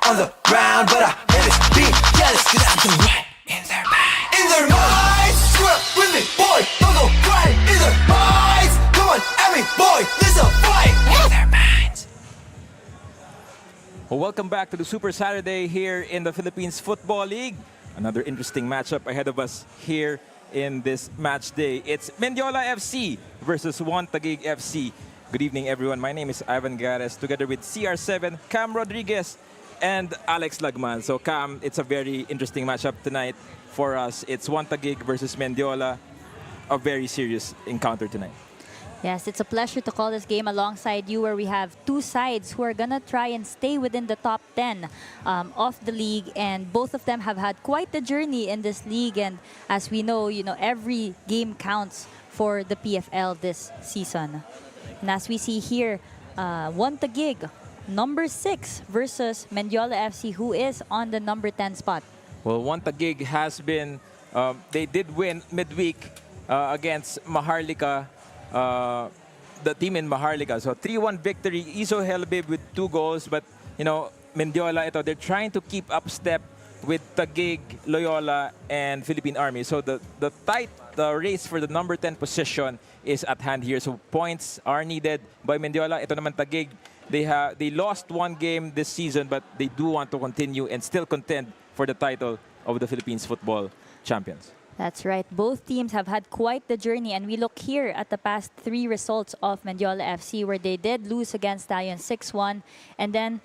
on the ground, but I hate it, being jealous, cause I'm the right in their mind. In their minds, screw up with me, boy, don't go crying. In their minds, come on, every boy, there's a fight. In their minds. Well, welcome back to the Super Saturday here in the Philippines Football League. Another interesting matchup ahead of us here in this match day. It's Mendiola FC versus Taguig FC. Good evening, everyone. My name is Ivan Gares, together with CR7, Cam Rodriguez, and Alex Lagman. So, Cam, it's a very interesting matchup tonight for us. It's Taguig versus Mendiola. A very serious encounter tonight. Yes, it's a pleasure to call this game alongside you, where we have two sides who are going to try and stay within the top 10 of the league. And both of them have had quite the journey in this league. And as we know, every game counts for the PFL this season. And as we see here, Taguig, number 6 versus Mendiola FC, who is on the number 10 spot. Well, Taguig has been, they did win midweek against Maharlika. The team in Maharlika. So 3-1 victory. Iso Helbib with 2 goals. But, Mendiola, they're trying to keep up step with Taguig, Loyola, and Philippine Army. So the race for the number 10 position is at hand here. So points are needed by Mendiola. Ito naman Taguig. They lost 1 game this season, but they do want to continue and still contend for the title of the Philippines football champions. That's right. Both teams have had quite the journey, and we look here at the past 3 results of Mendiola FC, where they did lose against Tayon 6-1, and then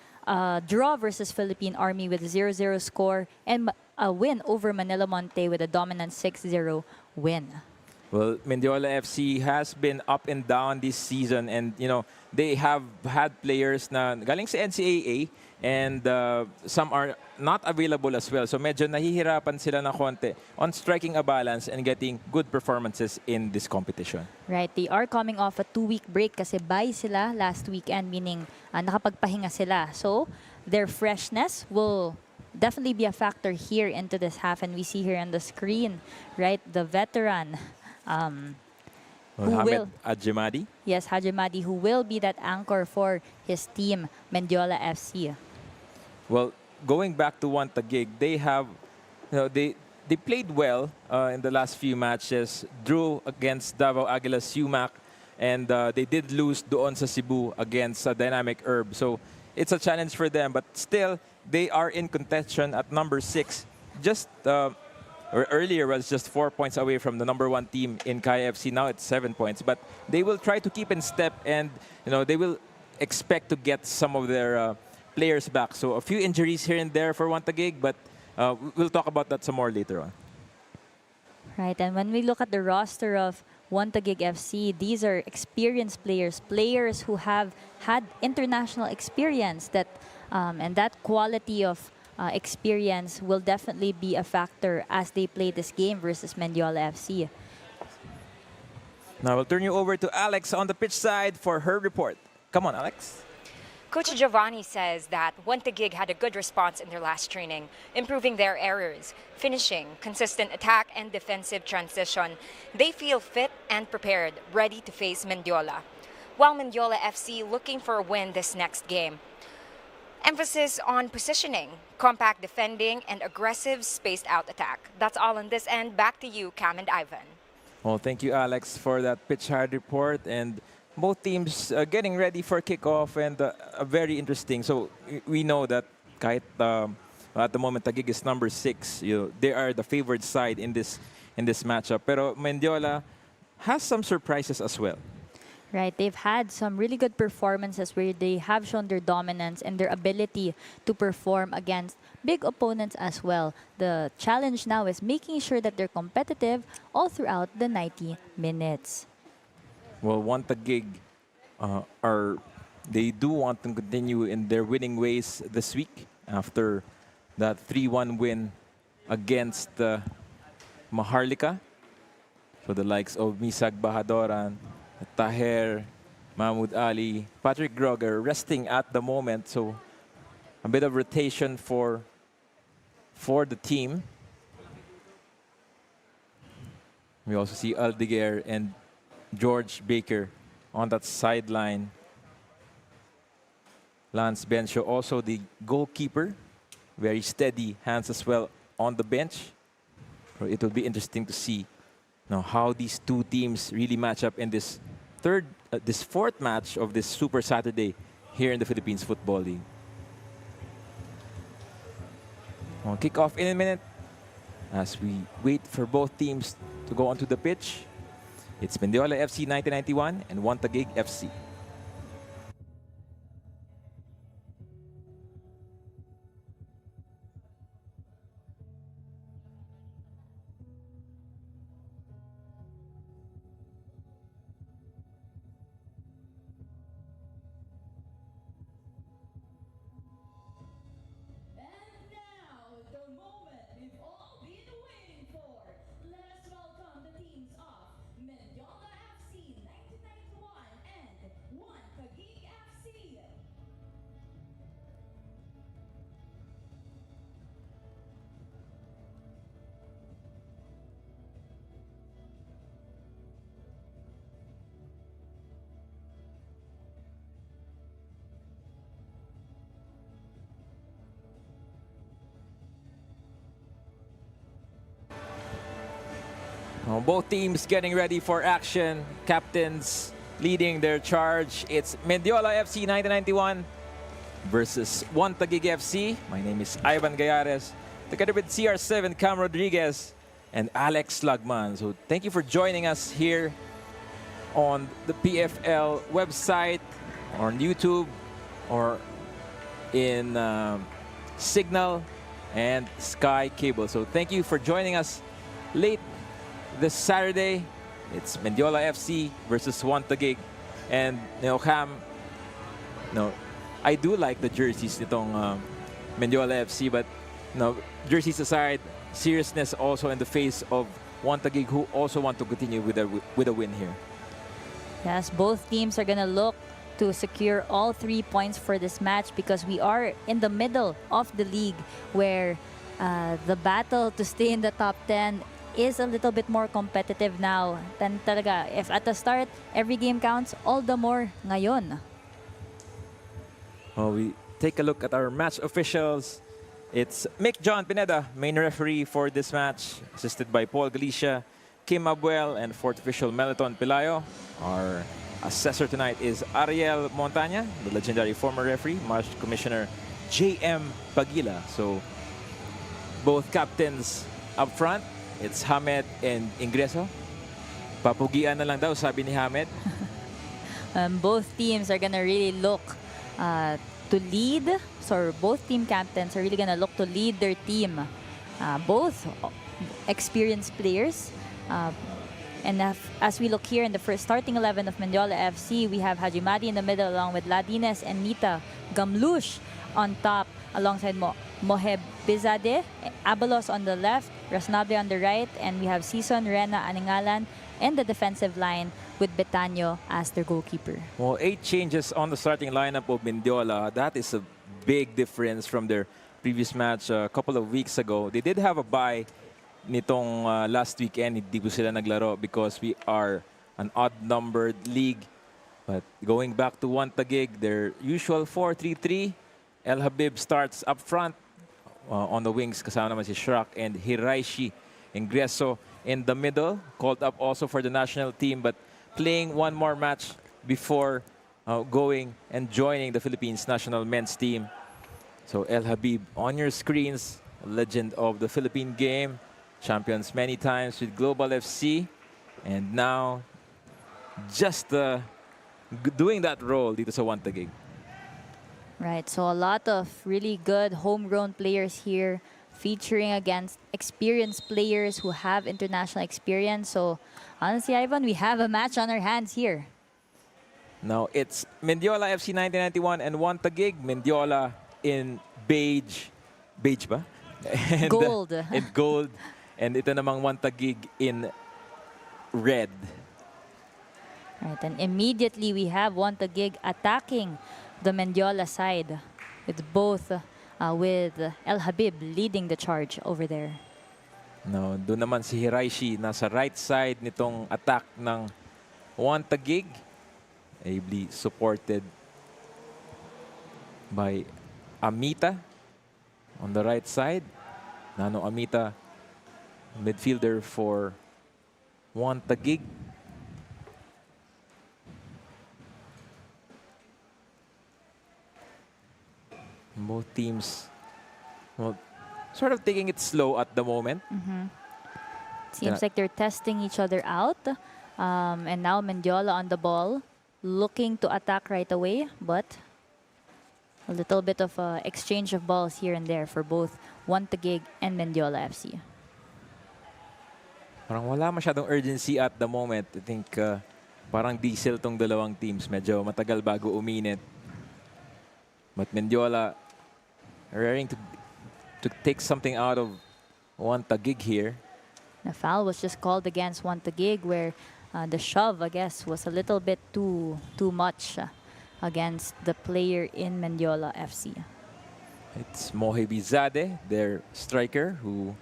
draw versus Philippine Army with a 0-0 score, and a win over Manila Monte with a dominant 6-0 win. Well, Mendiola FC has been up and down this season, and they have had players na galing sa NCAA, and some are not available as well. So medyo nahihirapan sila na konti on striking a balance and getting good performances in this competition. Right. They are coming off a 2-week break kasi bye sila last weekend, meaning nakapagpahinga sila. So their freshness will definitely be a factor here into this half. And we see here on the screen, right, the veteran, Mohamed Adjemadi. Yes, Hajimadi, who will be that anchor for his team, Mendiola FC. Well, going back to Taguig, they have, they played well in the last few matches. Drew against Davao Aguila Sumac, and they did lose doon sa Cebu against Dynamic Herb. So it's a challenge for them, but still they are in contention at number 6. Just earlier was just 4 points away from the number 1 team in KFC. Now it's 7 points, but they will try to keep in step, and they will expect to get some of their players back. So a few injuries here and there for Taguig, but we'll talk about that some more later on. Right, and when we look at the roster of Taguig FC, these are experienced players who have had international experience, and that quality of experience will definitely be a factor as they play this game versus Mendiola FC. Now we'll turn you over to Alex on the pitch side for her report. Come on, Alex. Coach Giovanni says that Taguig had a good response in their last training, improving their errors, finishing, consistent attack, and defensive transition. They feel fit and prepared, ready to face Mendiola. While Mendiola FC looking for a win this next game. Emphasis on positioning, compact defending, and aggressive spaced-out attack. That's all on this end. Back to you, Cam and Ivan. Well, thank you, Alex, for that pitch hard report. And both teams getting ready for kickoff, and very interesting. So we know that kahit at the moment Taguig is number 6, they are the favored side in this matchup. Pero Mendiola has some surprises as well. Right, they've had some really good performances where they have shown their dominance and their ability to perform against big opponents as well. The challenge now is making sure that they're competitive all throughout the 90 minutes. Well, Taguig they do want to continue in their winning ways this week after that 3-1 win against Maharlika. So the likes of Misag Bahadoran, Taher, Mahmoud Ali, Patrick Groger resting at the moment. So a bit of rotation for the team. We also see Aldeguer and George Baker on that sideline. Lance Bencio, also the goalkeeper. Very steady hands as well on the bench. So it will be interesting to see now how these two teams really match up in this fourth match of this Super Saturday here in the Philippines Football League. On kickoff in a minute as we wait for both teams to go onto the pitch. It's Mendiola FC 1991 and Taguig FC. Both teams getting ready for action. Captains leading their charge. It's Mendiola FC 1991 versus Taguig FC. My name is Ivan Gayares, together with CR7 Cam Rodriguez and Alex Lagman. So thank you for joining us here on the PFL website, or on YouTube, or in Signal and Sky Cable. So thank you for joining us late this Saturday. It's Mendiola FC versus Taguig. And Cam, I do like the jerseys nitong Mendiola FC, but jerseys aside, seriousness also in the face of Taguig, who also want to continue with a win here. Yes, both teams are going to look to secure all 3 points for this match, because we are in the middle of the league where the battle to stay in the top 10 is a little bit more competitive now than talaga. If at the start, every game counts, all the more ngayon. Well, we take a look at our match officials. It's Mick John Pineda, main referee for this match, assisted by Paul Galicia, Kim Abuel, and fourth official Meliton Pelayo. Our assessor tonight is Ariel Montaña, the legendary former referee, match commissioner J.M. Pagila. So both captains up front. It's Hamed and Ingreso. Papugian na lang daw, sabi ni Hamed. Both teams are gonna really look to lead. So both team captains are really gonna look to lead their team. Both experienced players. And as we look here in the first starting 11 of Mendiola FC, we have Hajimadi in the middle along with Ladines and Nita Gamlush on top, alongside Moheb Bizade, Abalos on the left, Rasnable on the right, and we have Season, Rena, Aningalan, and the defensive line with Betanyo as their goalkeeper. Well, 8 changes on the starting lineup of Mendiola. That is a big difference from their previous match a couple of weeks ago. They did have a bye nitong last weekend. Hindi po sila naglaro because we are an odd-numbered league. But going back to Taguig, their usual 4-3-3. El Habib starts up front. On the wings, kasama naman si Shrak and Hiraishi. Ingreso in the middle, called up also for the national team, but playing one more match before going and joining the Philippines national men's team. So El Habib on your screens, a legend of the Philippine game, champions many times with Global FC, and now just doing that role dito sa Taguig. Right, so a lot of really good homegrown players here, featuring against experienced players who have international experience. So honestly, Ivan, we have a match on our hands here. Now it's Mendiola FC 1991 and Taguig. Mendiola in beige ba? And, gold. In gold. And ito namang Taguig in red. Right, and immediately we have Taguig attacking the Mendiola side, with both with El Habib leading the charge over there. No, doon naman si Hiraishi nasa right side nitong attack ng Taguig, ably supported by Amita on the right side. Nano Amita, midfielder for Juan Taguig. Both teams, well, sort of taking it slow at the moment. Seems like they're testing each other out. And now Mendiola on the ball, looking to attack right away, but a little bit of exchange of balls here and there for both Juan Taguig and Mendiola FC. Parang wala masyadong urgency at the moment. I think parang diesel tong dalawang teams. Medyo matagal bago uminit. But Mendiola raring to take something out of Juan Taguig here. The foul was just called against Juan Taguig, where the shove, I guess, was a little bit too much against the player in Mendiola FC. It's Mohebizade, their striker, who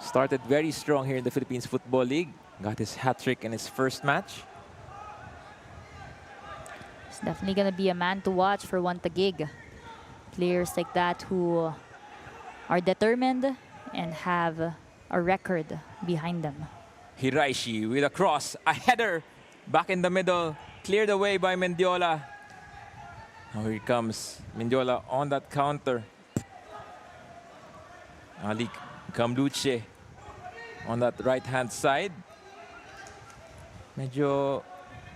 started very strong here in the Philippines Football League. Got his hat-trick in his first match. It's definitely going to be a man to watch for Juan Taguig. Players like that who are determined and have a record behind them. Hiraishi with a cross, a header back in the middle, cleared away by Mendiola. Now here comes Mendiola on that counter. Ali Kamluche on that right-hand side. Medyo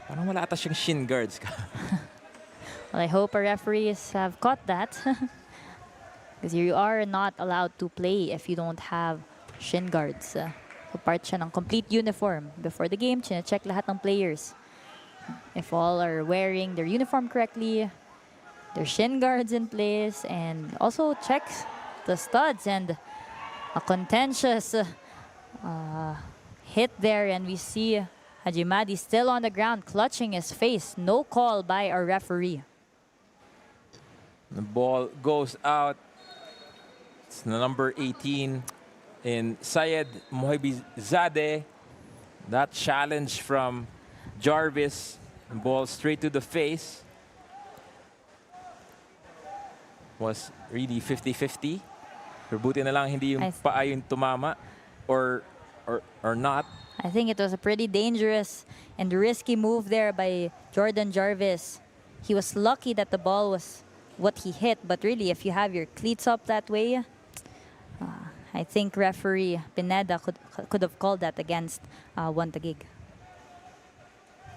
parang wala ata siyang shin guards. Well, I hope our referees have caught that. Because you are not allowed to play if you don't have shin guards. So part siya ng complete uniform. Before the game, chine-check lahat ng players. If all are wearing their uniform correctly, their shin guards in place, and also checks the studs. And a contentious hit there, and we see Hajimadi still on the ground, clutching his face. No call by our referee. The ball goes out. It's the number 18 in Syed Mohebizade. That challenge from Jarvis. Ball straight to the face. Was really 50-50. Pero buti na lang hindi yung paa yung tumama or not. I think it was a pretty dangerous and risky move there by Jordan Jarvis. He was lucky that the ball was what he hit, but really if you have your cleats up that way, I think referee Pineda could have called that against Juan Taguig.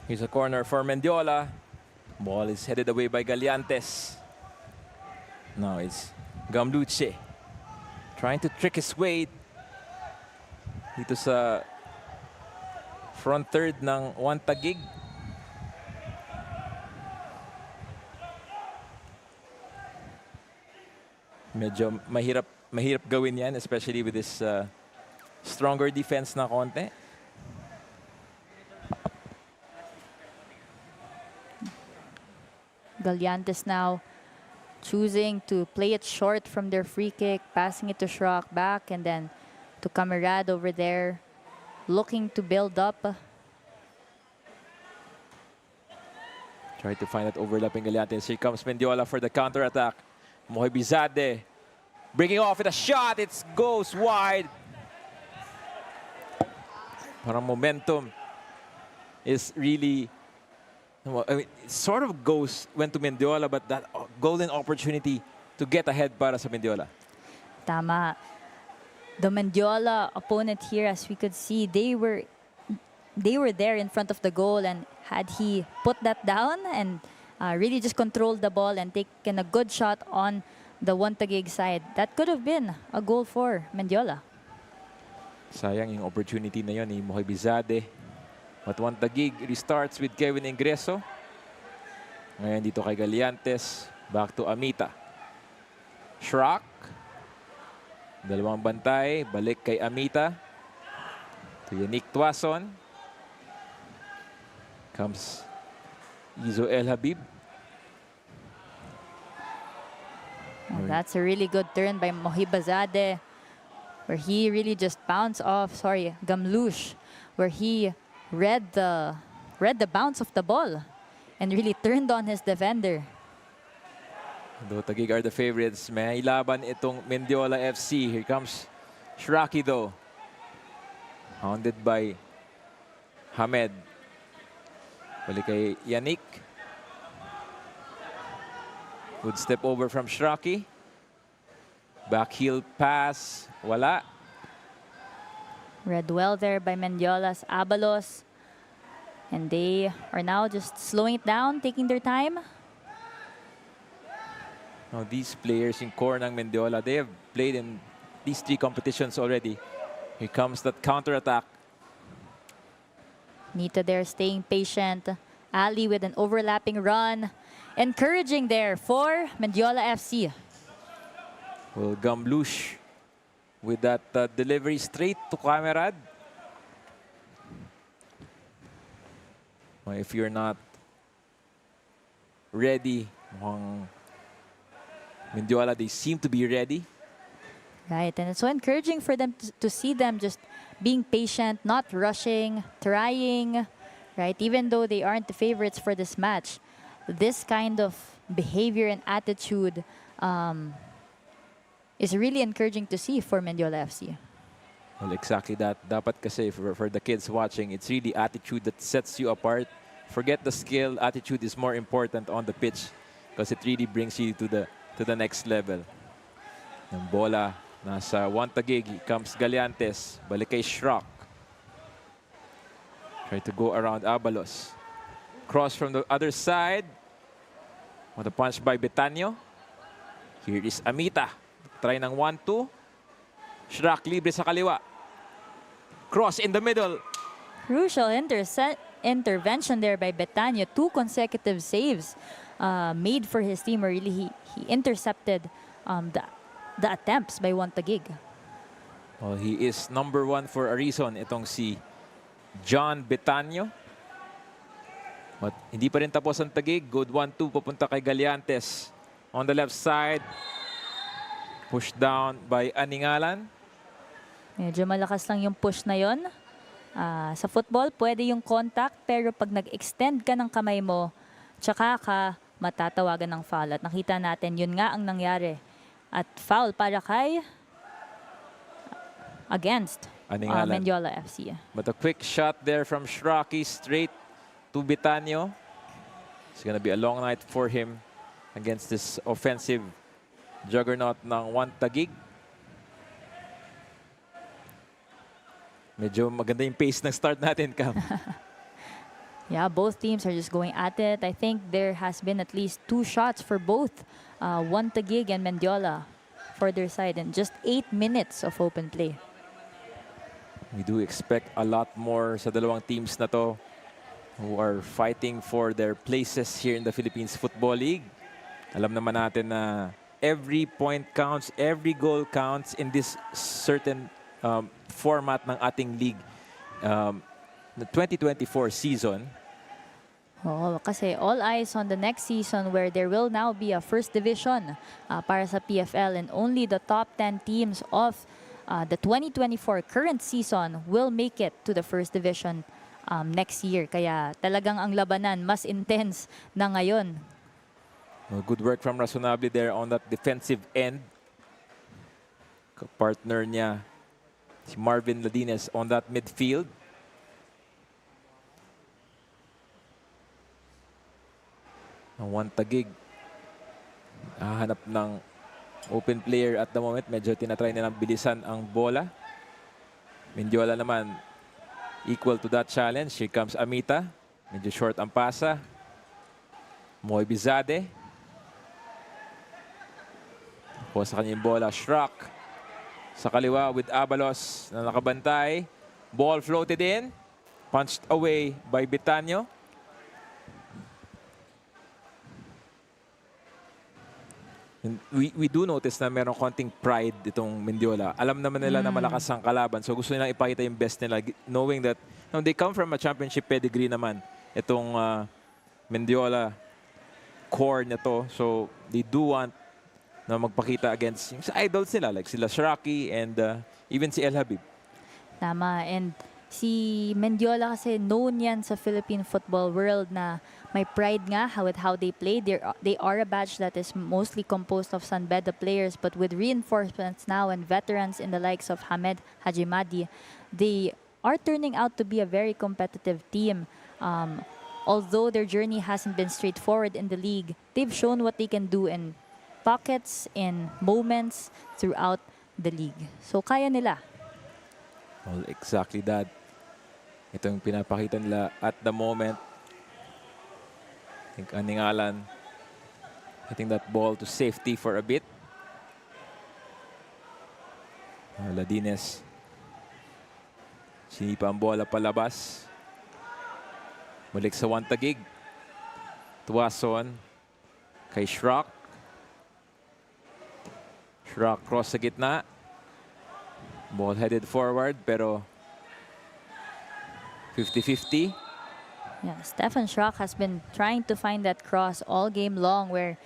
Here's a corner for Mendiola. Ball is headed away by Galiantes. Now it's Gamluche trying to trick his way dito sa front third ng Juan Taguig. Medyo mahirap gawin yan, especially with this stronger defense na konti. Galiantes now choosing to play it short from their free kick, passing it to Shrock back, and then to Camarade over there, looking to build up. Try to find that overlapping Galiantes. Here comes Mendiola for the counter-attack. Mohebizade breaking off with a shot. It goes wide. Parang momentum is really... I mean, it sort of went to Mendiola, but that golden opportunity to get ahead para sa Mendiola. Tama. The Mendiola opponent here, as we could see, they were there in front of the goal, and had he put that down and really just controlled the ball and taken a good shot on the Juan Taguig side, that could have been a goal for Mendiola. Sayang yung opportunity na yun ni Mohebizade. But Juan Taguig restarts with Kevin Ingreso. Ngayon dito kay Galiantes. Back to Amita. Shrock. Dalawang bantay. Balik kay Amita. To Yannick Tuason. Comes Izo El Habib. And that's a really good turn by Mohebizade, where he really just bounced off, Gamluche, where he read the bounce of the ball and really turned on his defender. Though Taguig are the favorites, may laban itong Mendiola FC. Here comes Shraki though. Hounded by Hamed. Balik kay Yannick. Good step over from Shraki. Back heel pass. Wala. Read well there by Mendiola's Abalos. And they are now just slowing it down, taking their time. Now these players in core ng Mendiola, they have played in these 3 competitions already. Here comes that counter-attack. Nita there staying patient. Ali with an overlapping run. Encouraging there for Mendiola FC. Will Gamblush with that delivery straight to Camerad. Well, if you're not ready, Mendiola, they seem to be ready. Right, and it's so encouraging for them to see them just being patient, not rushing, trying, right? Even though they aren't the favorites for this match, this kind of behavior and attitude is really encouraging to see for Mendiola FC. Well, exactly that. Dapat kasi for the kids watching, it's really attitude that sets you apart. Forget the skill. Attitude is more important on the pitch because it really brings you to the next level. Yung bola nasa Taguig. Here comes Galeantes. Balik kay Shrock. Try to go around Abalos. Cross from the other side. What a punch by Betanyo. Here is Amita. Try ng 1-2. Shrock libre sa kaliwa. Cross in the middle. Crucial intervention there by Betanyo. 2 consecutive saves made for his team. Really, he intercepted the attempts by Taguig. Well, he is number 1 for a reason. Itong si John Betanyo. But hindi pa rin tapos ang Taguig. Good 1-2 papunta kay Galeantes. On the left side. Pushed down by Aningalan. Medyo malakas lang yung push na yon. Sa football, pwede yung contact, pero pag nag-extend ka ng kamay mo, tsaka ka matatawagan ng foul. At nakita natin, yun nga ang nangyari. At foul para kay against Mendiola FC. But a quick shot there from Shraki straight to Betanyo. It's gonna be a long night for him against this offensive juggernaut ng Taguig. Medyo maganda yung pace ng start natin, Cam. Yeah, both teams are just going at it. I think there has been at least 2 shots for both Taguig and Mendiola for their side in just 8 minutes of open play. We do expect a lot more sa dalawang teams na to who are fighting for their places here in the Philippines Football League. Alam naman natin na every point counts, every goal counts in this certain format ng ating league. The 2024 season. Oh, kasi all eyes on the next season where there will now be a first division para sa PFL, and only the top 10 teams of the 2024 current season will make it to the first division next year. Kaya talagang ang labanan mas intense na ngayon. Well, good work from Razonable there on that defensive end. Partner niya si Marvin Ladines on that midfield. Ang Taguig hahanap ng open player at the moment. Medyo tinatry nilang bilisan ang bola. Mendiola naman equal to that challenge. Here comes Amita. Medyo short ang pasa. Moy Bizade. Po sa kanyang bola. Shrock sa kaliwa with Abalos na nakabantay. Ball floated in. Punched away by Betanyo. We do notice na merong konting pride itong Mendiola. Alam naman nila na malakas ang kalaban. So gusto nilang ipakita yung best nila, knowing that they come from a championship pedigree naman. Itong Mendiola core nito. So they do want na magpakita against yung idols nila, like sila Shraki and even si El Habib. Tama. And Si Mendiola kasi known yan sa Philippine football world na may pride nga how they play. They are a batch that is mostly composed of San Beda players, but with reinforcements now and veterans in the likes of Hamed Hajimadi, they are turning out to be a very competitive team. Although their journey hasn't been straightforward in the league, they've shown what they can do in pockets, in moments throughout the league. So kaya nila. Well, exactly that. Ito yung pinapakita nila at the moment. I think Aningalan hitting that ball to safety for a bit. Ladines. Sinipa ang bola palabas. Balik sa Taguig. Tuwason. Kay Shrock. Shrock cross sa gitna. Ball headed forward pero 50-50. Yeah, Stefan Schrock has been trying to find that cross all game long where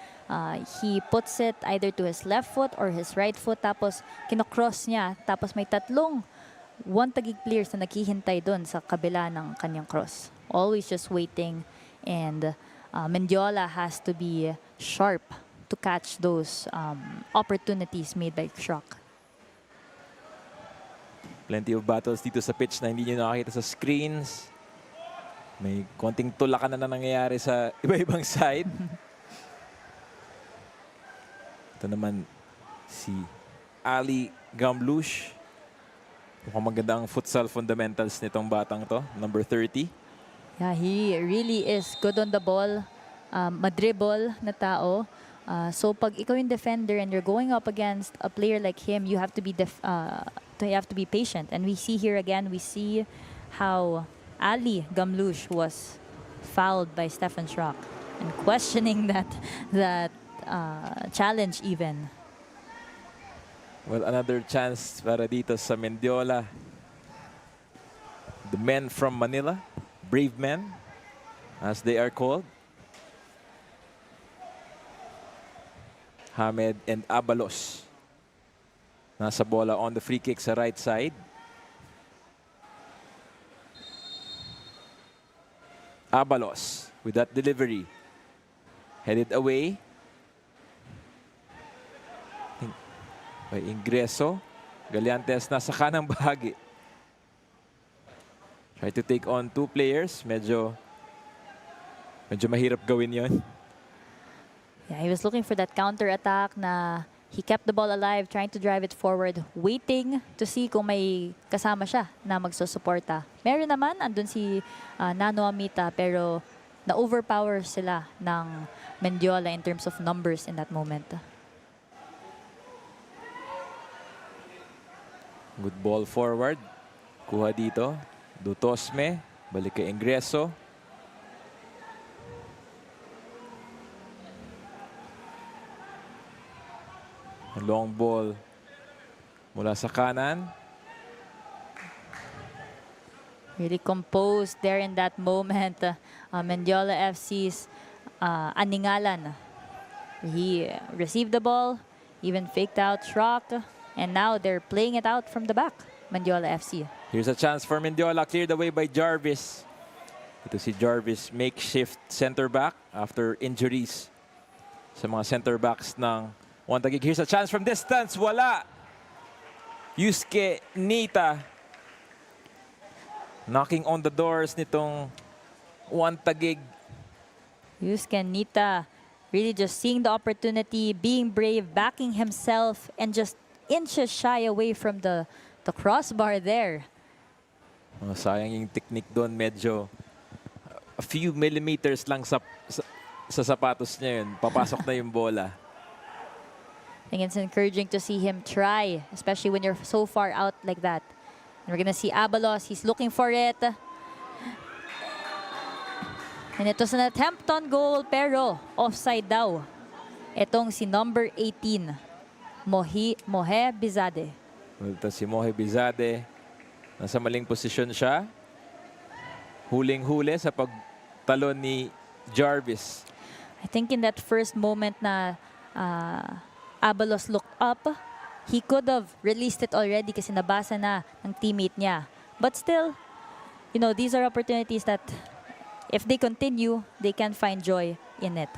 he puts it either to his left foot or his right foot tapos kinocross niya tapos may tatlong Taguig players na naghihintay doon sa kabila ng kanyang cross. Always just waiting, and Mendiola has to be sharp to catch those opportunities made by Schrock. Plenty of battles dito sa pitch na hindi nyo nakakita sa screens. May konting tulakan na nangyayari sa iba-ibang side. Ito naman si Ali Gamblush. Mukhang maganda ang futsal fundamentals nitong batang to, number 30. Yeah, he really is good on the ball. Madribble na tao. So pag ikaw yung defender and you're going up against a player like him, you have to be patient. And we see here again, we see how Ali Gamlush was fouled by Stefan Schrock and questioning that challenge even. Well, another chance para dito sa Mendiola. The men from Manila, brave men, as they are called. Hamed and Abalos. Nasa bola on the free kick sa right side. Abalos with that delivery. Headed away. By Ingreso. Galiantes nasa kanang bahagi. Try to take on two players. Medyo mahirap gawin yon. Yeah, he was looking for that counter attack na he kept the ball alive, trying to drive it forward, waiting to see kung may kasama siya na magsusuporta. Meron naman, andun si Nano Amita, pero na-overpower sila ng Mendiola in terms of numbers in that moment. Good ball forward. Kuha dito. Dutosme. Balik kay Ingreso. A long ball mula sa kanan. Really composed there in that moment. Mendiola FC's Aningalan. He received the ball, even faked out Schrock, and now they're playing it out from the back, Mendiola FC. Here's a chance for Mendiola, cleared away by Jarvis. Ito si Jarvis, makeshift center back after injuries sa mga center backs ng Taguig. Here's a chance from distance, wala. Yusuke Nita knocking on the doors nitong Taguig. Yusuke Nita really just seeing the opportunity, being brave, backing himself, and just inches shy away from the crossbar there. Sayang yung technique doon, medyo a few millimeters lang sa sapatos niya yun. Papasok na yung bola. I think it's encouraging to see him try, especially when you're so far out like that. And we're gonna see Abalos, he's looking for it. And it was an attempt on goal, pero offside daw. Itong si number 18, Mohe Bizade. Ito si Mohe Bizade. Nasa maling posisyon siya. Huling-huli sa pagtalon ni Jarvis. I think in that first moment na Abalos looked up, he could have released it already kasi nabasa na ng teammate niya. But still, you know, these are opportunities that if they continue, they can find joy in it.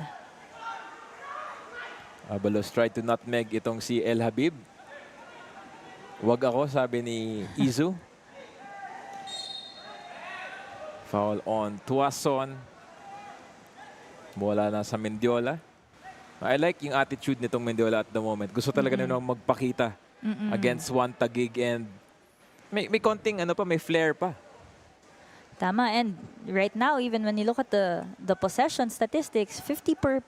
Abalos tried to nutmeg itong si El Habib. Wag ako, sabi ni Izu. Foul on Tuason. Bola na sa Mendiola. I like yung attitude nitong Mendiola at the moment. Gusto talaga nila magpakita against one Taguig, and may konting ano pa, may flair pa. Tama, and right now, even when you look at the possession statistics, 54%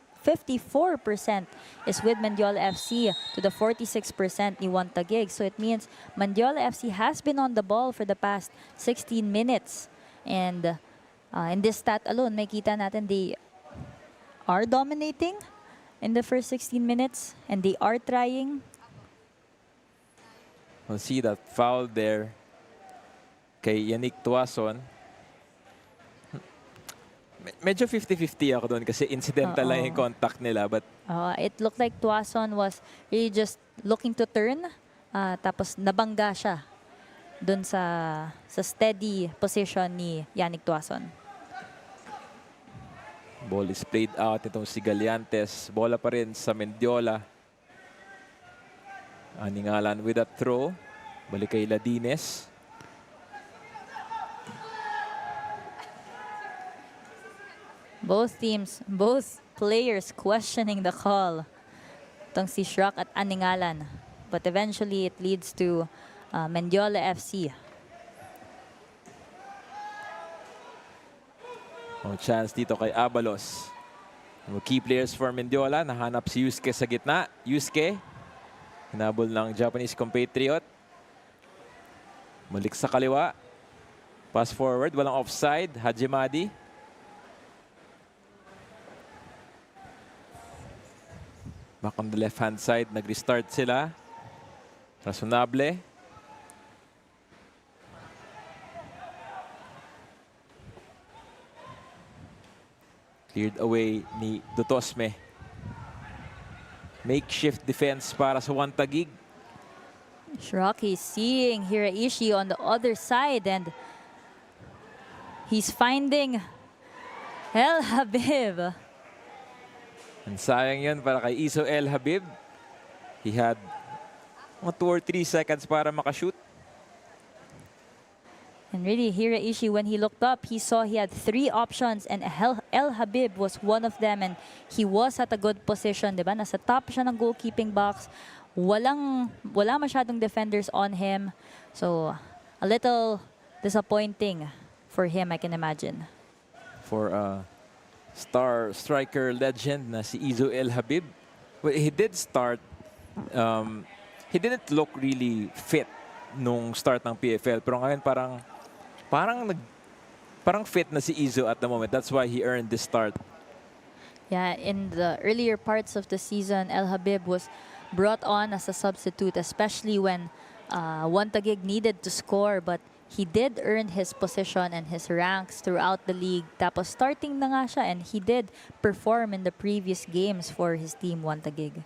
is with Mendiola FC to the 46% ni One Taguig. So it means Mendiola FC has been on the ball for the past 16 minutes. And in this stat alone, makita natin they are dominating in the first 16 minutes, and they are trying. We'll see that foul there kay Yannick Tuason. Medyo 50-50 ako doon kasi incidental lang yung contact nila. But it looked like Tuason was really just looking to turn. Tapos nabangga siya doon sa steady position ni Yannick Tuason. ball is played out itong si Galiantes. Bola pa rin sa Mendiola. Aningalan with a throw. Balik kay Ladines. Both teams, both players questioning the call. Itong si Shrek at Aningalan. But eventually it leads to Mendiola FC. Oh, chance dito kay Abalos. Key players for Mendiola. Nahanap si Yusuke sa gitna. Yusuke. Hinabol ng Japanese compatriot. Malik sa kaliwa. Pass forward. Walang offside. Hajimadi. Back on the left-hand side. Nag-restart sila. Razonable. Cleared away ni Dutosme. Makeshift defense para sa One Taguig. Shiraki seeing Hiraishi on the other side, and he's finding El Habib. And sayang yun para kay Iso El Habib. He had 2 or 3 seconds para makashoot. And really, Hiraishi, when he looked up, he saw he had 3 options, and El Habib was one of them, and he was at a good position, diba? Nasa top siya ng goalkeeping box. Wala masyadong defenders on him. So, a little disappointing for him, I can imagine. For star striker legend na si Izo El Habib. Well, he did start, he didn't look really fit nung start ng PFL. Pero ngayon parang fit na si Izo at the moment. That's why he earned this start. Yeah, in the earlier parts of the season, El Habib was brought on as a substitute, especially when One Taguig needed to score. But he did earn his position and his ranks throughout the league. Tapos starting na nga siya, and he did perform in the previous games for his team, One Taguig.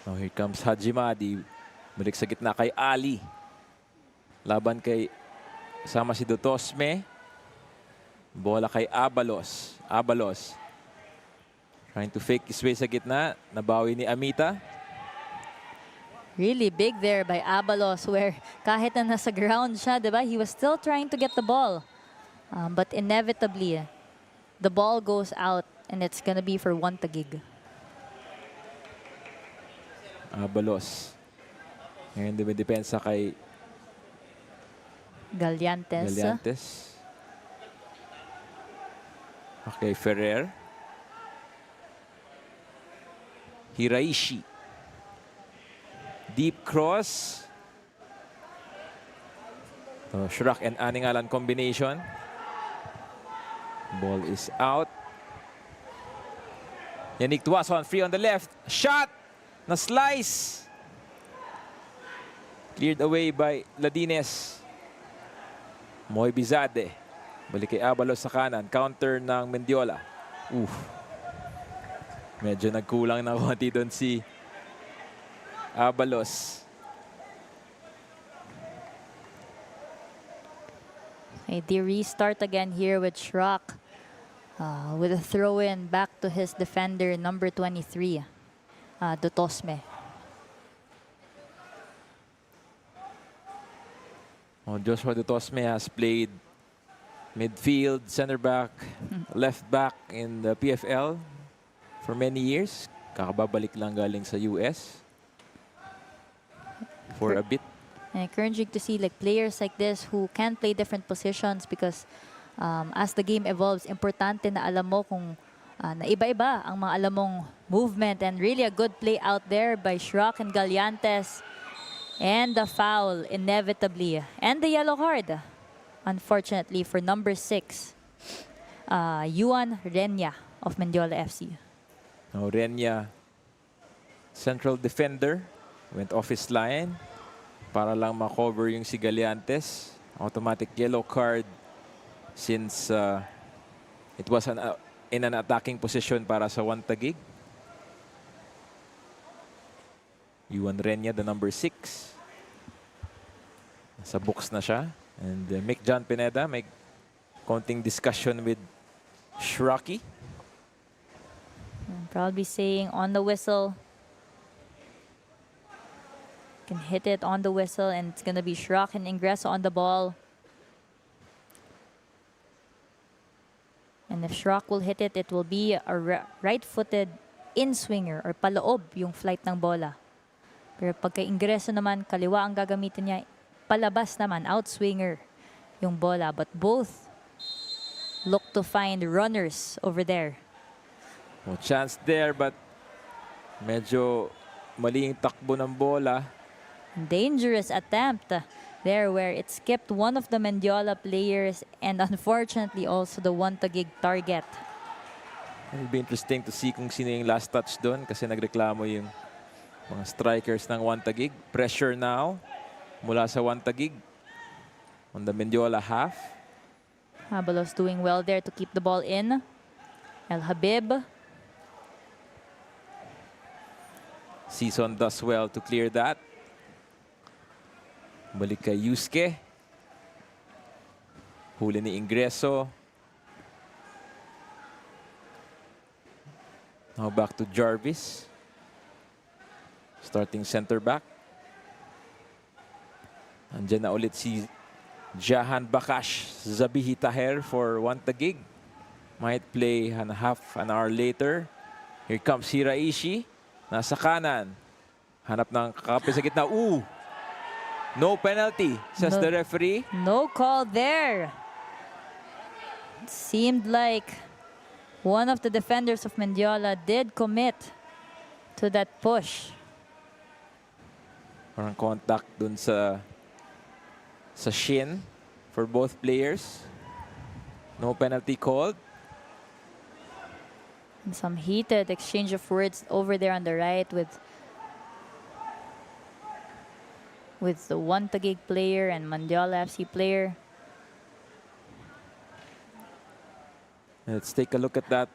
Now here comes Hajimadi. Balik sa gitna kay Ali. Laban kay sama si Dutosme. Bola kay Abalos. Abalos. Trying to fake his way sa gitna. Nabawi ni Amita. Really big there by Abalos, where kahit na nasa ground siya, diba, he was still trying to get the ball. But inevitably, the ball goes out, and it's gonna be for One Taguig. Abalos. Ngayon dumidepensa kay Galiantes. Okay, Ferrer. Hiraishi. Deep cross. Shrek and Aningalan combination. Ball is out. Yannick Tuason free on the left. Shot! Na slice. Cleared away by Ladines. Moy Bizade. Balik kay Abalos sa kanan. Counter ng Mendiola. Medyo nagkulang na konti doon si Abalos. Okay, they restart again here with Schrock. With a throw-in back to his defender, number 23, Dutosme. Joshua Dutosme has played midfield, center back, left back in the PFL for many years. Kakababalik lang galing sa US for a bit. And encouraging to see like players like this who can play different positions because as the game evolves, importante na alam mo kung na iba-iba ang mga alam mong movement, and really a good play out there by Schrock and Gallantes. And the foul, inevitably. And the yellow card, unfortunately, for number 6, Yuan Renya of Mendiola FC. Renya, central defender, went off his line para lang makover yung si Gallantes. Automatic yellow card since it was in an attacking position para sa Taguig. Yuan Renya, the number 6. Sa box na siya. And Mick John Pineda may konting discussion with Shrocky. Probably saying on the whistle. Can hit it on the whistle, and it's going to be Schrock and Ingreso on the ball. And if Schrock will hit it, it will be a right-footed in-swinger or paloob yung flight ng bola. Pero pagka Ingreso naman, kaliwa ang gagamitin niya, palabas naman, out-swinger yung bola. But both look to find runners over there. No chance there, but medyo mali yung takbo ng bola. Dangerous attempt there where it skipped one of the Mendiola players and unfortunately also the Taguig target. It'll be interesting to see kung sino yung last touch doon kasi nagreklamo yung mga strikers ng Taguig. Pressure now mula sa Taguig on the Mendiola half. Habalos doing well there to keep the ball in. El Habib. Season does well to clear that. Balik kay Yusuke. Huli ni Ingreso. Now back to Jarvis. Starting center back. Andyan na ulit si Jahan Bakash Zabihi Taher for Taguig. Might play half an hour later. Here comes Hiraishi. Nasa kanan. Hanap ng kakapi sa gitna. Ooh! No penalty, says the referee. No call there. It seemed like one of the defenders of Mendiola did commit to that push. Parang contact dun sa shin for both players. No penalty called. And some heated exchange of words over there on the right with the Taguig player and Mendiola FC player. Let's take a look at that.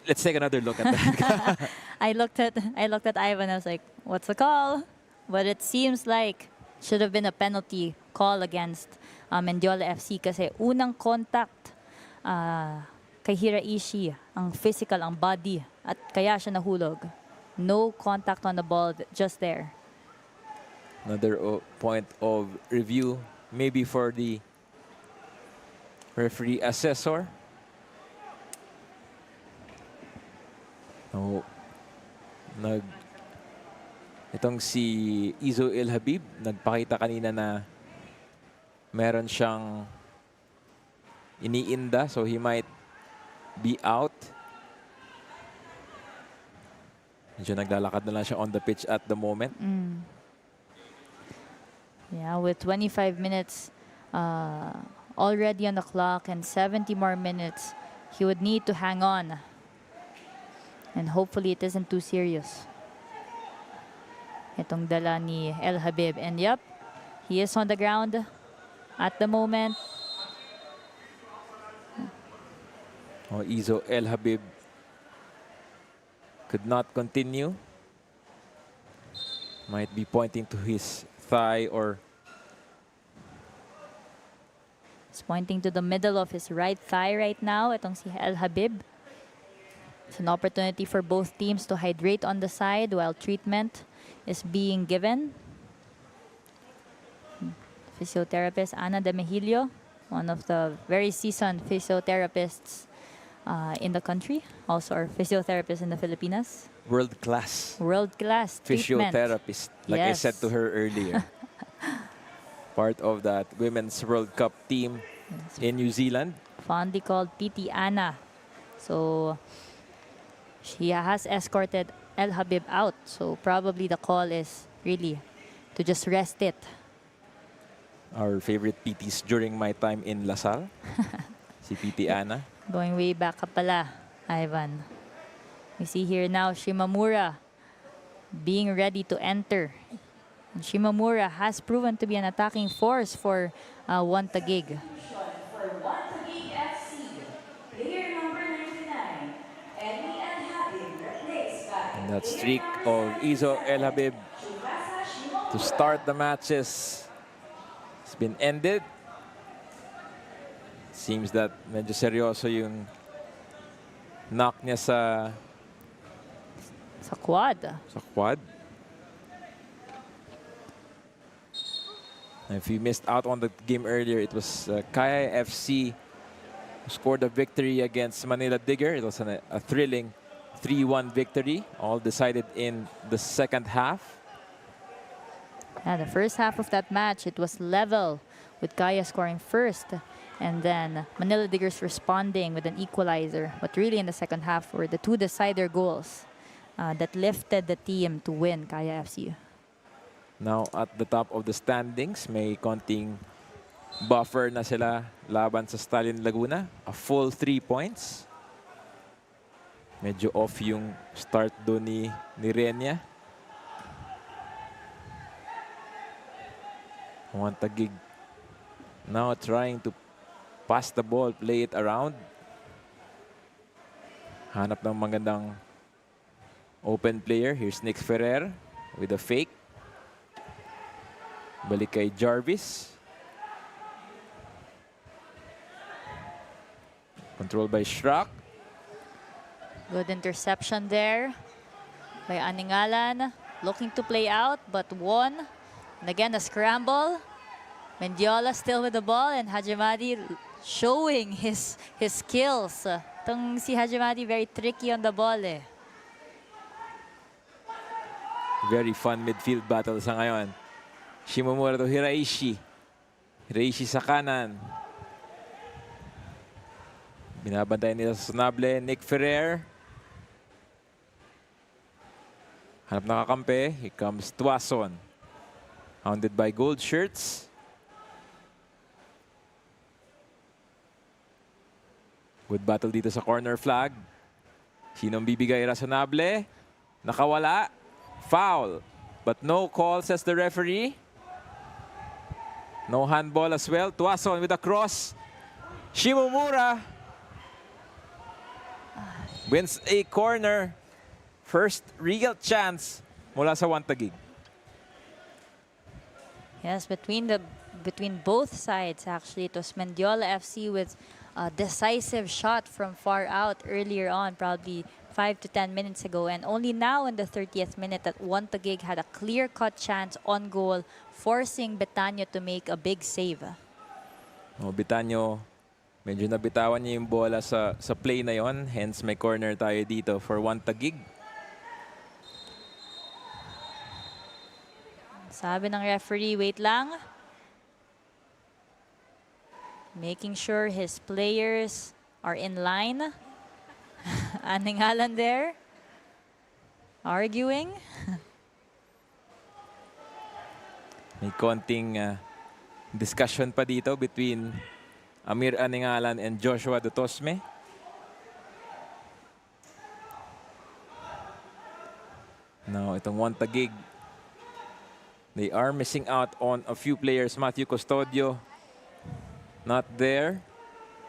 Let's take another look at that. I looked at Ivan. I was like, "What's the call?" But it seems like should have been a penalty call against Mendiola FC kasi unang contact kay Hiraishi, ang physical, ang body, at kaya siya nahulog. No contact on the ball just there. Another point of review, maybe for the referee assessor. Oh, itong si Izo El Habib, nagpakita kanina na meron siyang iniinda, so he might be out. Medyo naglalakad na lang siya on the pitch at the moment. Yeah, with 25 minutes already on the clock and 70 more minutes, he would need to hang on. And hopefully it isn't too serious. Itong dala ni El Habib. And yep, he is on the ground at the moment. Oh, Izo El Habib could not continue. Might be pointing to his thigh or... He's pointing to the middle of his right thigh right now. Itong si El Habib. It's an opportunity for both teams to hydrate on the side while treatment is being given. Physiotherapist Ana de Mejillo, one of the very seasoned physiotherapists in the country, also our physiotherapist in the Filipinas. World-class World-class treatment. physiotherapist, like I Yes. said to her earlier. Part of that Women's World Cup team in New Zealand. Fondly called PT Ana. So she has escorted El Habib out. So probably the call is really to just rest it. Our favorite PTs during my time in Lasal. Si PT Ana. Going way back ka pala, Ivan. We see here now Shimamura being ready to enter. And Shimamura has proven to be an attacking force for One Taguig. For One Taguig FC, player number 99, Eddie El Habib, replaced by And that streak of Izo El Habib Shubhasa Shimamura. to start the matches has been ended. Seems that medyo seryoso yung knock niya sa Quad. quad. And if you missed out on the game earlier, it was Kaya FC who scored a victory against Manila Digger. It was a thrilling 3-1 victory, all decided in the second half. Yeah, the first half of that match, it was level with Kaya scoring first. And then Manila Diggers responding with an equalizer. But really in the second half were the two decider goals that lifted the team to win Kaya FC. Now at the top of the standings, may konting buffer na sila laban sa Stallion Laguna. A full 3 points. Medyo off yung start doon ni Renia. One Taguig now trying to pass the ball, play it around. Hanap ng magandang open player. Here's Nick Ferrer with a fake. Balik kay Jarvis. Controlled by Shrak. Good interception there by Aningalan. Looking to play out, but won. And again, a scramble. Mendiola still with the ball, and Hajimadi showing his skills. Itong si Hajimadi very tricky on the ball eh. Very fun midfield battle sa ngayon. Shimomura to Hiraishi. Hiraishi sa kanan. Binabantayan nila sa Sunable. Nick Ferrer. Hanap na kakampi. Here comes Tuason. Hounded by gold shirts. Good battle dito sa corner flag. Sinong bibigay? Razonable. Nakawala. Foul. But no call, says the referee. No handball as well. Tuason with a cross. Shimomura wins a corner. First real chance mula sa One Taguig. Yes, between both sides actually, it was Mendiola FC with a decisive shot from far out earlier on, probably 5 to 10 minutes ago, and only now in the 30th minute that One Taguig had a clear-cut chance on goal, forcing Betanyo to make a big save. Oh, Betanyo, medyo nabitawan niya yung bola sa play na yon. Hence, may corner tayo dito for One Taguig. Sabi ng referee, wait lang. Making sure his players are in line. Aningalan there. Arguing. May konting discussion pa dito between Amir Aningalan and Joshua Dutosme. Now, itong One Taguig, they are missing out on a few players. Matthew Custodio, not there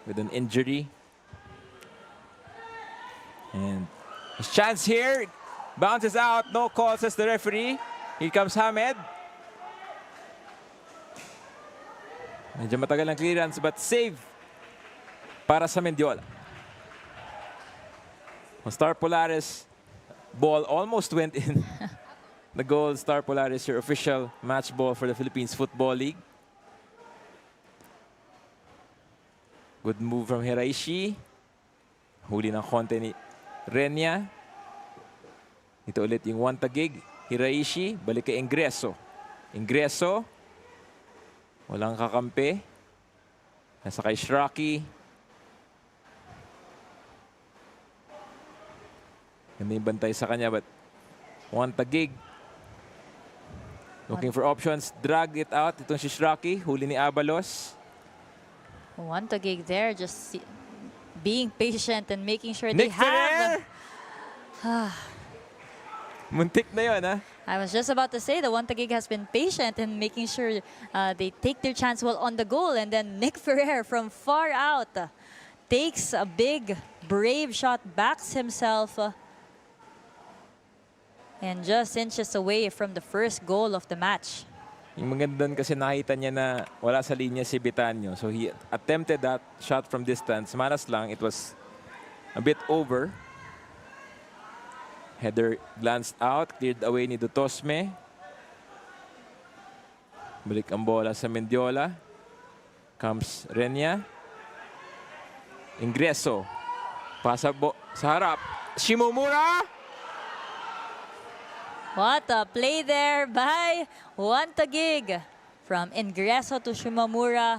with an injury. And his chance here. Bounces out. No call, says the referee. Here comes Hamed. Medyo matagal ang clearance but save para sa Mendiola. Star Polaris ball almost went in. The goal, Star Polaris, your official match ball for the Philippines Football League. Good move from Hiraishi. Huli ng konti ni Renya. Ito ulit yung one Taguig. Hiraishi, balik kay Ingreso. Ingreso. Walang kakampi. Nasa kay Shraki. Ganda yung bantay sa kanya, but one Taguig. Looking for options. Drag it out. Itong si Shraki. Huli ni Abalos. One Taguig there, just being patient and making sure Nick they have. Ferrer! Muntik na yun, ha? I was just about to say the One Taguig has been patient in making sure they take their chance well on the goal, and then Nick Ferrer from far out takes a big, brave shot, backs himself, and just inches away from the first goal of the match. Yung maganda doon kasi nakita niya na wala sa linya si Betanyo. So he attempted that shot from distance. Malas lang, it was a bit over. Header glanced out, cleared away ni Dutosme. Balik ang bola sa Mendiola. Comes Renya. Ingreso. Pasa sa harap. Shimomura! What a play there by One Taguig. From Ingreso to Shimomura.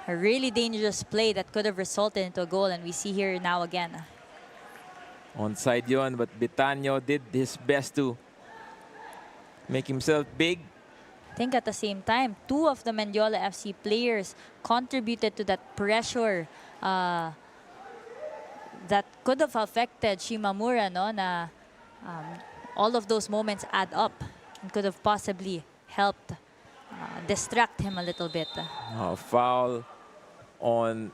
A really dangerous play that could have resulted into a goal, and we see here now again. Onside yon, but Betanyo did his best to make himself big. I think at the same time, two of the Mendiola FC players contributed to that pressure that could have affected Shimomura, no? Na all of those moments add up and could have possibly helped distract him a little bit. Foul on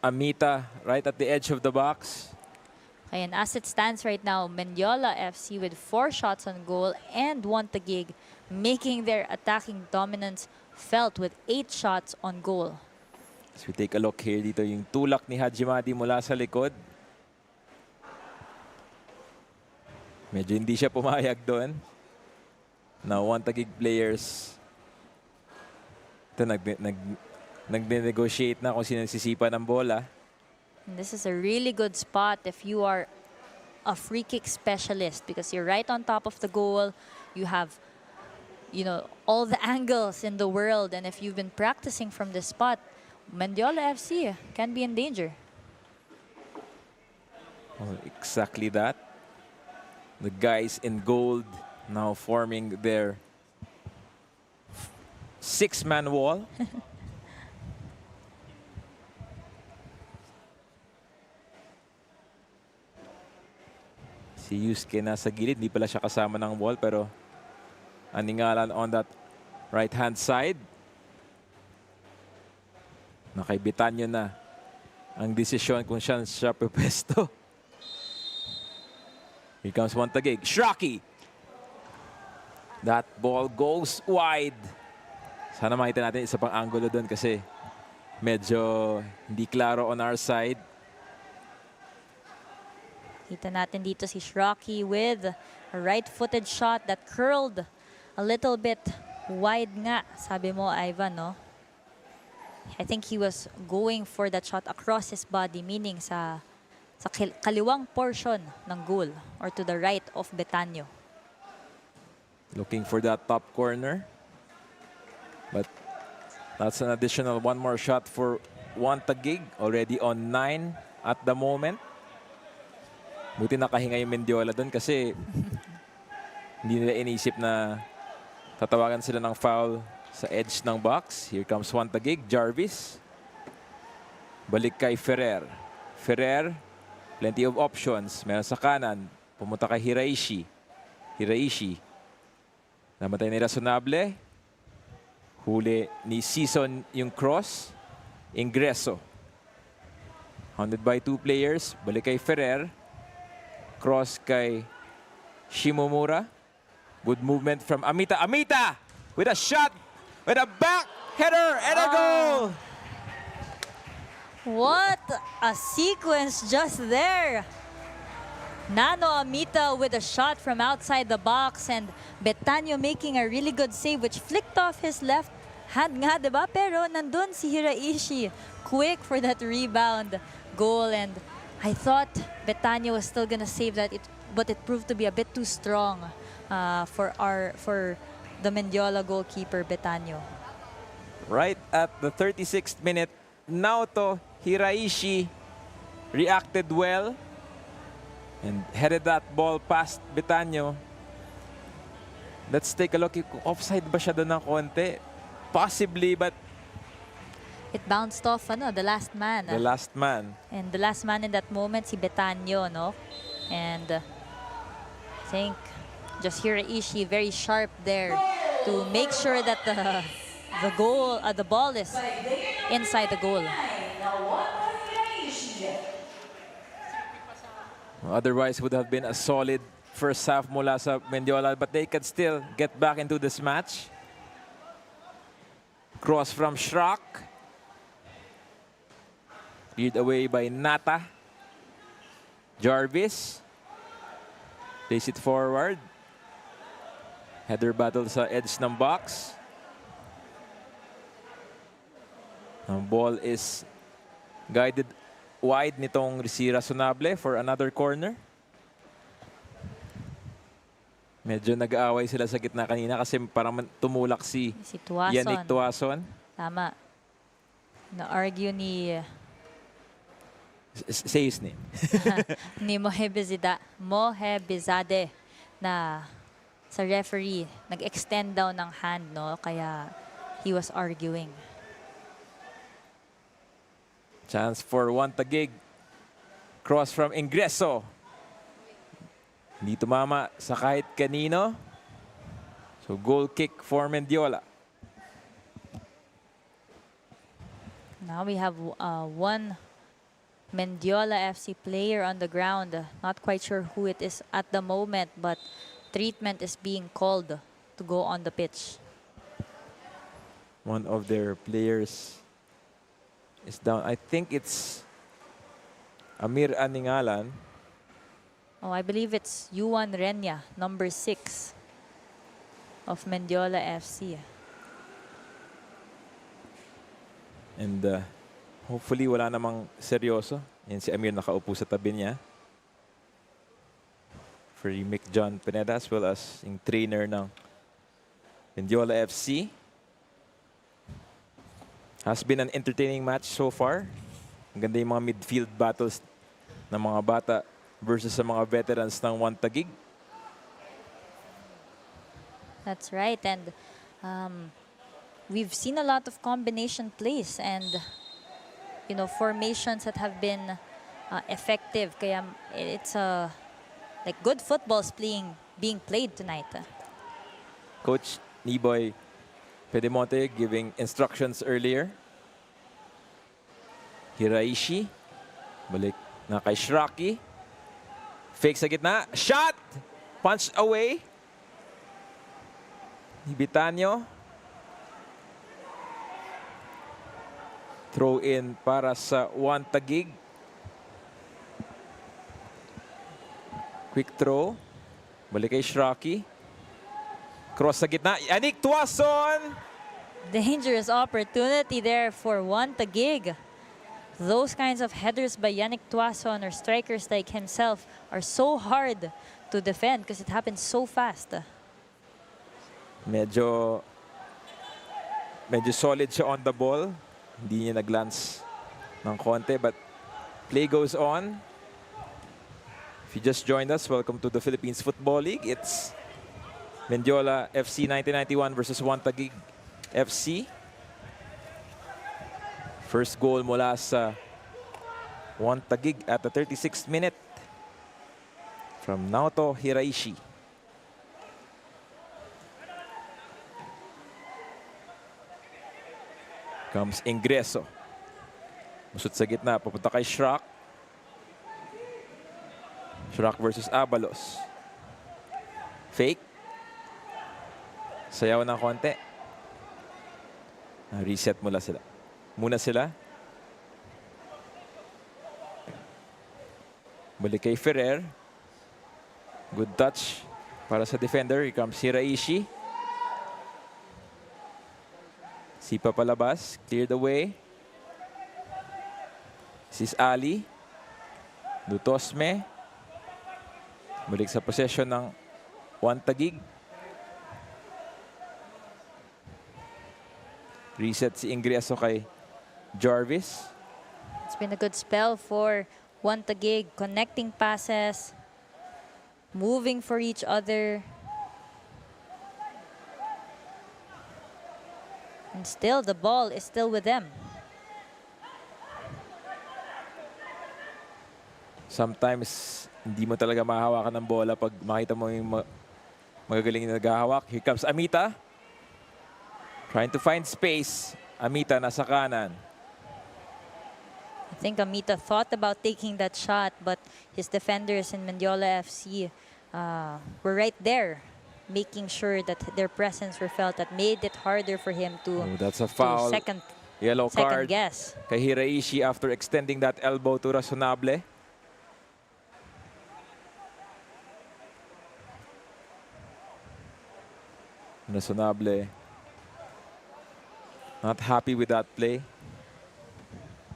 Amita right at the edge of the box. And as it stands right now, Mendiola FC with 4 shots on goal and One Taguig making their attacking dominance felt with 8 shots on goal. As we take a look here, dito yung tulak ni Hajimadi mula sa likod. Medyo hindi siya pumayag doon. Now, One Taguig players, ito nag-negotiate na kung sino sisipa ng bola. And this is a really good spot if you are a free kick specialist, because you're right on top of the goal. You have, you know, all the angles in the world. And if you've been practicing from this spot, Mendiola FC can be in danger. Oh, exactly that. The guys in gold now forming their 6-man wall. Si Yusuke nasa gilid, hindi pala siya kasama ng wall, pero aningalan on that right-hand side. Kay Betanyo na ang desisyon kung siya pepesto. Here comes One Taguig. Shraki! That ball goes wide. Sana makita natin isa pang angulo doon kasi medyo hindi klaro on our side. Kita natin dito si Shraki with a right-footed shot that curled a little bit wide nga, sabi mo, Ivan, no? I think he was going for that shot across his body, meaning sa kaliwang portion ng goal or to the right of Betanyo. Looking for that top corner. But that's an additional one more shot for One Taguig, already on 9 at the moment. Buti nakahinga yung Mendiola doon kasi hindi nila inisip na tatawagan sila ng foul sa edge ng box. Here comes One Taguig. Jarvis. Balik kay Ferrer. Ferrer, plenty of options. Meron sa kanan. Pumunta kay Hiraishi. Hiraishi. Namatay ni Razonable. Huli ni Season yung cross. Ingreso. Hounded by 2 players. Balik kay Ferrer. Cross kay Shimomura. Good movement from Amita. Amita with a shot, with a back Header and a goal! What a sequence just there. Nano Amita with a shot from outside the box and Betanyo making a really good save which flicked off his left hand nga, diba? Pero nandun si Hiraishi quick for that rebound goal and I thought Betanyo was still gonna save that, but it proved to be a bit too strong for the Mendiola goalkeeper Betanyo. Right at the 36th minute, Naoto Hiraishi reacted well and headed that ball past Betanyo. Let's take a look. Offside ba siya doon ng konti? Possibly, but It bounced off the last man. the last man. And the last man in that moment, si Betanyo, no? And I think just Hiraishi very sharp there to make sure that the ball is inside the goal. Otherwise, would have been a solid first half mula sa Mendiola, but they could still get back into this match. Cross from Shrock. Lead away by Nata. Jarvis. Plays it forward. Header battle sa edge ng box. Ang ball is guided wide nitong Risira Sunable for another corner. Medyo nag-aaway sila sa gitna kanina kasi parang tumulak si Tuason. Yannick Tuason. Tama. Na-argue ni Say his name. ni Mohebizade na sa referee nag-extend daw ng hand, no? Kaya he was arguing. Chance for one Taguig. Cross from Ingreso. Hindi tumama sa kahit kanino. So goal kick for Mendiola. Now we have one Mendiola FC player on the ground. Not quite sure who it is at the moment, but treatment is being called to go on the pitch. One of their players is down. I think it's Amir Aningalan. Oh, I believe it's Yuan Renya, number 6 of Mendiola FC. And hopefully wala namang seryoso. Yan si Amir nakaupo sa tabi niya. For Mick John Pineda as well as yung trainer ng Mendiola FC. Has been an entertaining match so far. Ang ganda yung mga midfield battles ng mga bata versus sa mga veterans ng One Taguig. That's right. And we've seen a lot of combination plays and formations that have been effective. Kaya it's like good football's being played tonight. Coach Niboy Pedemonte giving instructions earlier. Hiraishi. Balik na kay Shraki. Fake sa gitna. Shot! Punch away. Hibitanyo. Throw in para sa One Taguig. Quick throw. Balik kay Shraki. Cross sa gitna. Yannick Tuason! Dangerous opportunity there for One Taguig. Those kinds of headers by Yannick Tuason or strikers like himself are so hard to defend because it happens so fast. Medyo solid siya on the ball. Hindi niya nag-glance ng konti, but play goes on. If you just joined us, welcome to the Philippines Football League. It's Mendiola FC 1991 versus One Taguig FC. First goal mula sa One Taguig at the 36th minute from Naoto Hiraishi. Comes Ingreso. Musot sa gitna, papunta kay Shrock. Shrock versus Abalos. Fake. Sayaw ng konti. Reset muna sila. Balik kay Ferrer. Good touch para sa defender. Here comes Hiraishi. Sipa palabas. Cleared away. This is Ali. Dutosme. Balik sa possession ng One Taguig. Reset si Ingreso kay Jarvis. It's been a good spell for One Taguig, connecting passes, moving for each other. And still, the ball is still with them. Sometimes, hindi mo talaga mahawakan ng bola pag makita mo yung magagaling na naghahawak. Here comes Amita. Trying to find space. Amita nasa kanan. I think Amita thought about taking that shot, but his defenders in Mendiola FC were right there, making sure that their presence were felt. That made it harder for him to, Oh, that's a foul. Yellow card second guess. kay Hiraishi after extending that elbow to Razonable. Razonable not happy with that play.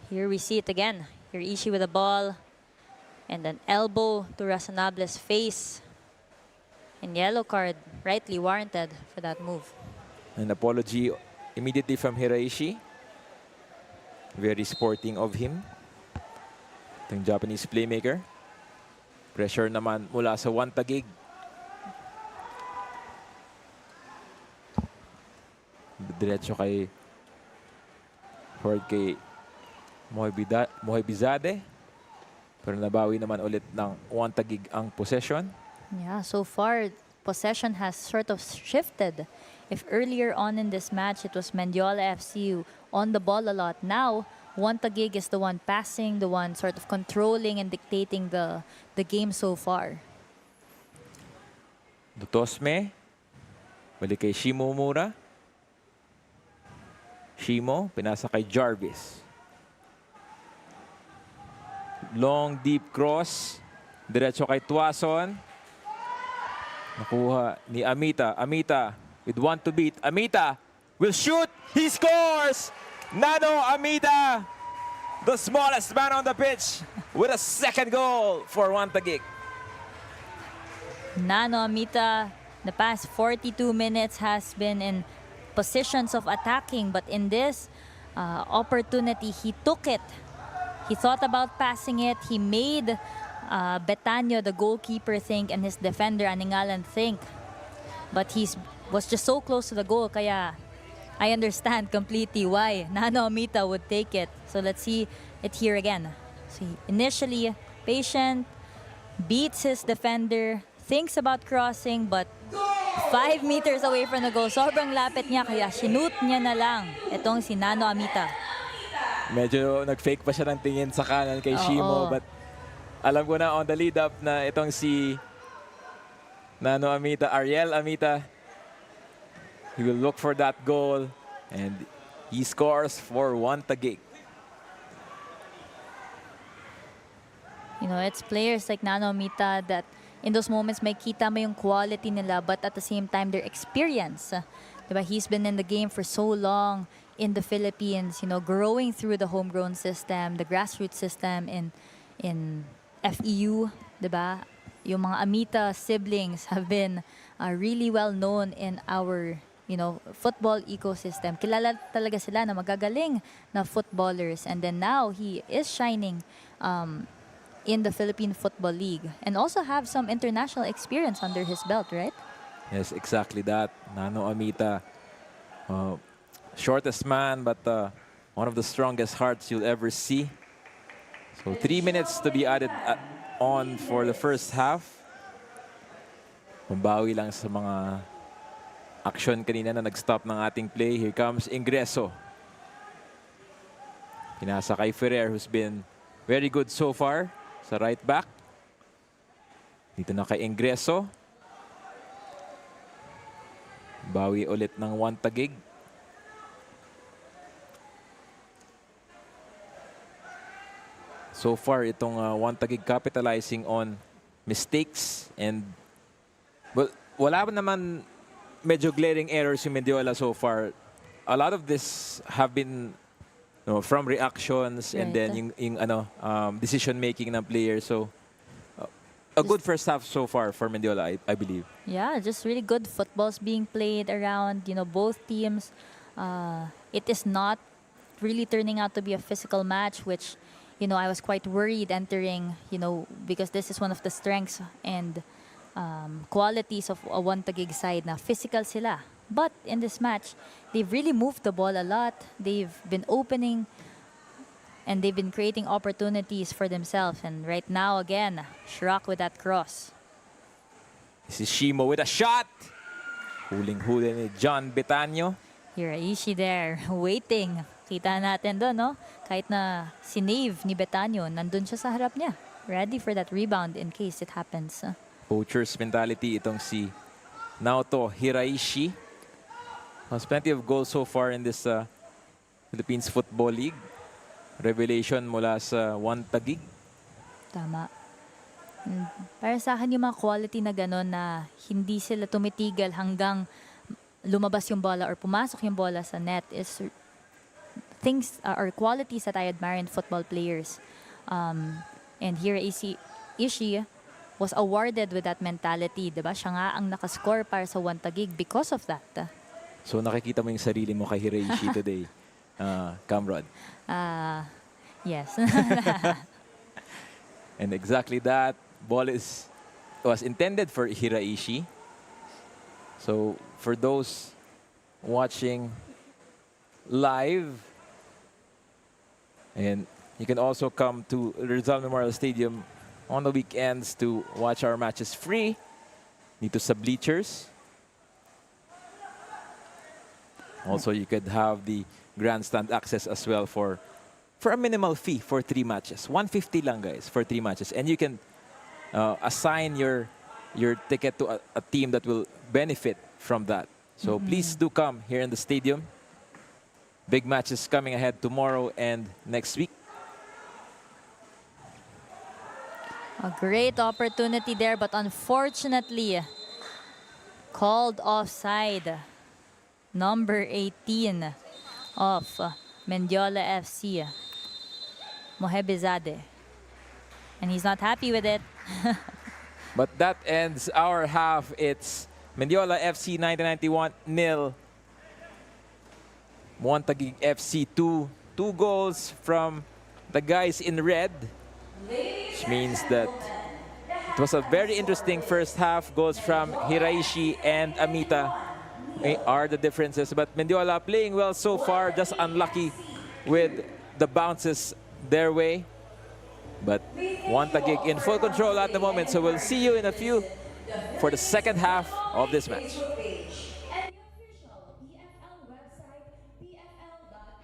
Here we see it again. Here Ishii with the ball and an elbow to Razonable's face. And yellow card, rightly warranted for that move. An apology immediately from Hiraishi. Very sporting of him. Itong Japanese playmaker. Pressure naman mula sa One Taguig. Diretso kay forward kay Mohibizade. Pero nabawi naman ulit ng One Taguig ang possession. Yeah, so far, possession has sort of shifted. If earlier on in this match, it was Mendiola FC on the ball a lot. Now, One Taguig is the one passing, the one sort of controlling and dictating the game so far. Dutosme. Balik kay Shimomura. Shimo, pinasa kay Jarvis. Long, deep cross. Diretso kay Tuason. Nakuha ni Amita. Amita with one to beat. Amita will shoot. He scores! Nano Amita, the smallest man on the pitch, with a second goal for One Taguig. Nano Amita, the past 42 minutes has been in positions of attacking, but in this opportunity, he took it. He thought about passing it. He made Betanyo, the goalkeeper, think, and his defender, Aningalan, think. But he was just so close to the goal, kaya I understand completely why Nano Amita would take it. So let's see it here again. So he initially patient, beats his defender, thinks about crossing, but 5 meters away from the goal. Sobrang lapit niya, kaya sinut niya na lang itong si Nano Amita. Medyo nag-fake pa siya ng tingin sa kanan kay Shimo, but alam ko na on the lead up na itong si Nano Amita, Ariel Amita, he will look for that goal and he scores for One Taguig. You know, it's players like Nano Amita that in those moments may kita mo yung quality nila, but at the same time their experience. Diba? He's been in the game for so long in the Philippines, you know, growing through the homegrown system, the grassroots system in FEU, diba? Yung mga Amita siblings have been really well known in our, you know, football ecosystem. Kilala talaga sila na magagaling na footballers, and then now he is shining in the Philippine Football League and also have some international experience under his belt, right? Yes, exactly that. Nano Amita, shortest man, but one of the strongest hearts you'll ever see. So 3 minutes to be added on for the first half. Mabawi lang sa mga action kanina na nag-stop ng ating play. Here comes Ingreso. Pinasa kay Ferrer, who's been very good so far sa right back. Dito na kay Ingreso. Bawi ulit ng One Taguig. So far, itong One Taguig capitalizing on mistakes and wala pa naman medyo glaring errors yung Mendiola so far. A lot of this have been from reactions and then yung decision making ng players. So a good first half so far for Mendiola, I believe. Yeah, just really good footballs being played around, both teams. It is not really turning out to be a physical match, which, I was quite worried entering, because this is one of the strengths and qualities of a One Taguig side na physical sila. But in this match, they've really moved the ball a lot. They've been opening and they've been creating opportunities for themselves. And right now, again, Shrock with that cross. This is Shimo with a shot. Huling-huli ni John Betanyo. Hiraishi there, waiting. Kita natin doon, no? Kahit na sinave ni Betanyo, nandun siya sa harap niya. Ready for that rebound in case it happens. Poacher's mentality itong si Naoto Hiraishi. Has plenty of goals so far in this Philippines Football League. Revelation mula sa One Taguig. Tama. Para sa akin yung mga quality na gano'n na hindi sila tumitigil hanggang lumabas yung bola or pumasok yung bola sa net is things or qualities that I admire in football players. And here Ishii was awarded with that mentality, diba? Siya nga ang nakascore para sa One Taguig because of that. So nakikita mo yung sarili mo kay Hiraishi today, Camrod. Yes. And exactly that ball was intended for Hiraishi. So for those watching live, and you can also come to Rizal Memorial Stadium on the weekends to watch our matches free dito sa bleachers. Also, you could have the grandstand access as well for a minimal fee for 3 matches. 150 lang, guys, for 3 matches. And you can assign your ticket to a team that will benefit from that. So please do come here in the stadium. Big matches coming ahead tomorrow and next week. A great opportunity there, but unfortunately, called offside. Number 18 of Mendiola FC, Mohebizade. And he's not happy with it. But that ends our half. It's Mendiola FC 1991 0. One Taguig FC 2. 2 goals from the guys in red. Which means that it was a very interesting first half. Goals from Hiraishi and Amita are the differences. But Mendiola playing well so far, just unlucky with the bounces their way. But One Taguig in full control at the moment. So we'll see you in a few for the second half of this match. And the official PFL website, pfl.com.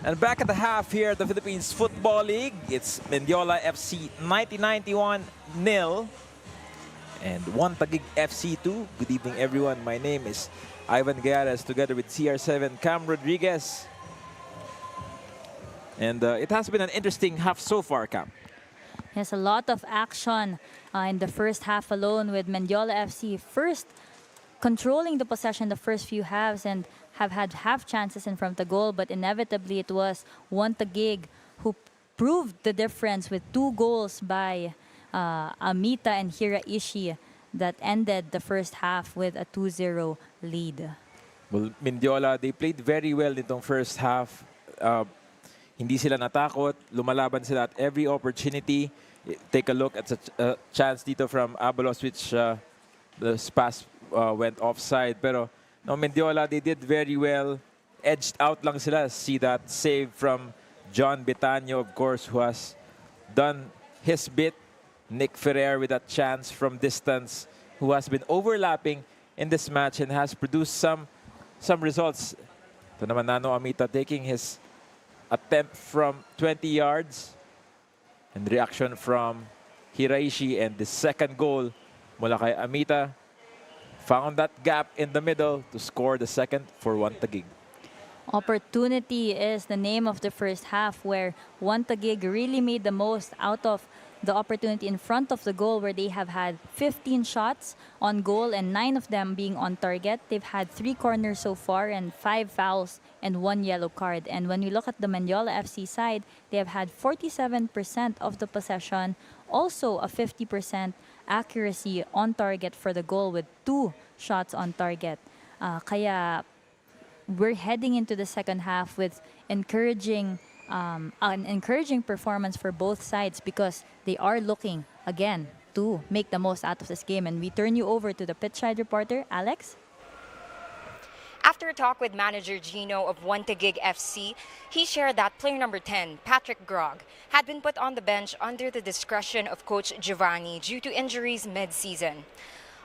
And back at the half here at the Philippines Football League, it's Mendiola FC 9091 nil and 1 Taguig FC 2. Good evening, everyone. My name is Ivan Gayares together with CR7 Cam Rodriguez. And it has been an interesting half so far, Cam. Yes, a lot of action in the first half alone, with Mendiola FC first controlling the possession the first few halves and have had half chances in front of the goal, but inevitably it was 1 Taguig who proved the difference with 2 goals by Amita and Hiraishi that ended the first half with a 2-0 lead. Well, Mendiola, they played very well nitong first half. Hindi sila natakot, lumalaban sila at every opportunity. Take a look at a chance dito from Abalos, which the pass went offside. Pero no, Mendiola, they did very well. Edged out lang sila. See that save from John Betano, of course, who has done his bit. Nick Ferrer with that chance from distance, who has been overlapping in this match and has produced some results. Ito naman Nano Amita taking his attempt from 20 yards. And reaction from Hiraishi, and the second goal mula kay Amita found that gap in the middle to score the second for 1 Taguig. Opportunity is the name of the first half, where 1 Taguig really made the most out of the opportunity in front of the goal, where they have had 15 shots on goal and 9 of them being on target. They've had 3 corners so far and 5 fouls and 1 yellow card. And when we look at the Mendiola FC side, they have had 47% of the possession, also a 50% accuracy on target for the goal with 2 shots on target. Kaya we're heading into the second half with an encouraging performance for both sides, because they are looking again to make the most out of this game. And we turn you over to the pitchside reporter, Alex. After a talk with manager Gino of 1 Taguig FC, he shared that player number 10, Patrick Grog, had been put on the bench under the discretion of Coach Giovanni due to injuries mid-season.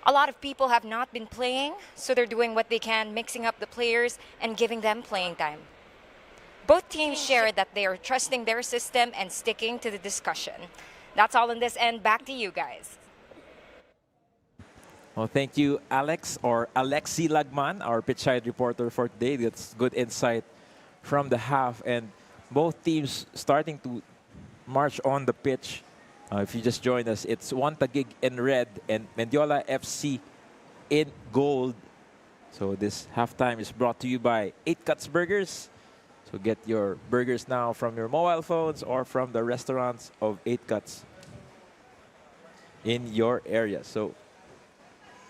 A lot of people have not been playing, so they're doing what they can, mixing up the players and giving them playing time. Both teams shared that they are trusting their system and sticking to the discussion. That's all in this end. Back to you guys. Well, thank you, Alex, or Alexi Lagman, our pitchside reporter for today. That's good insight from the half. And both teams starting to march on the pitch. If you just joined us, it's 1 Taguig in red and Mendiola FC in gold. So this halftime is brought to you by 8 Cuts Burgers. So get your burgers now from your mobile phones or from the restaurants of 8 Cuts in your area. So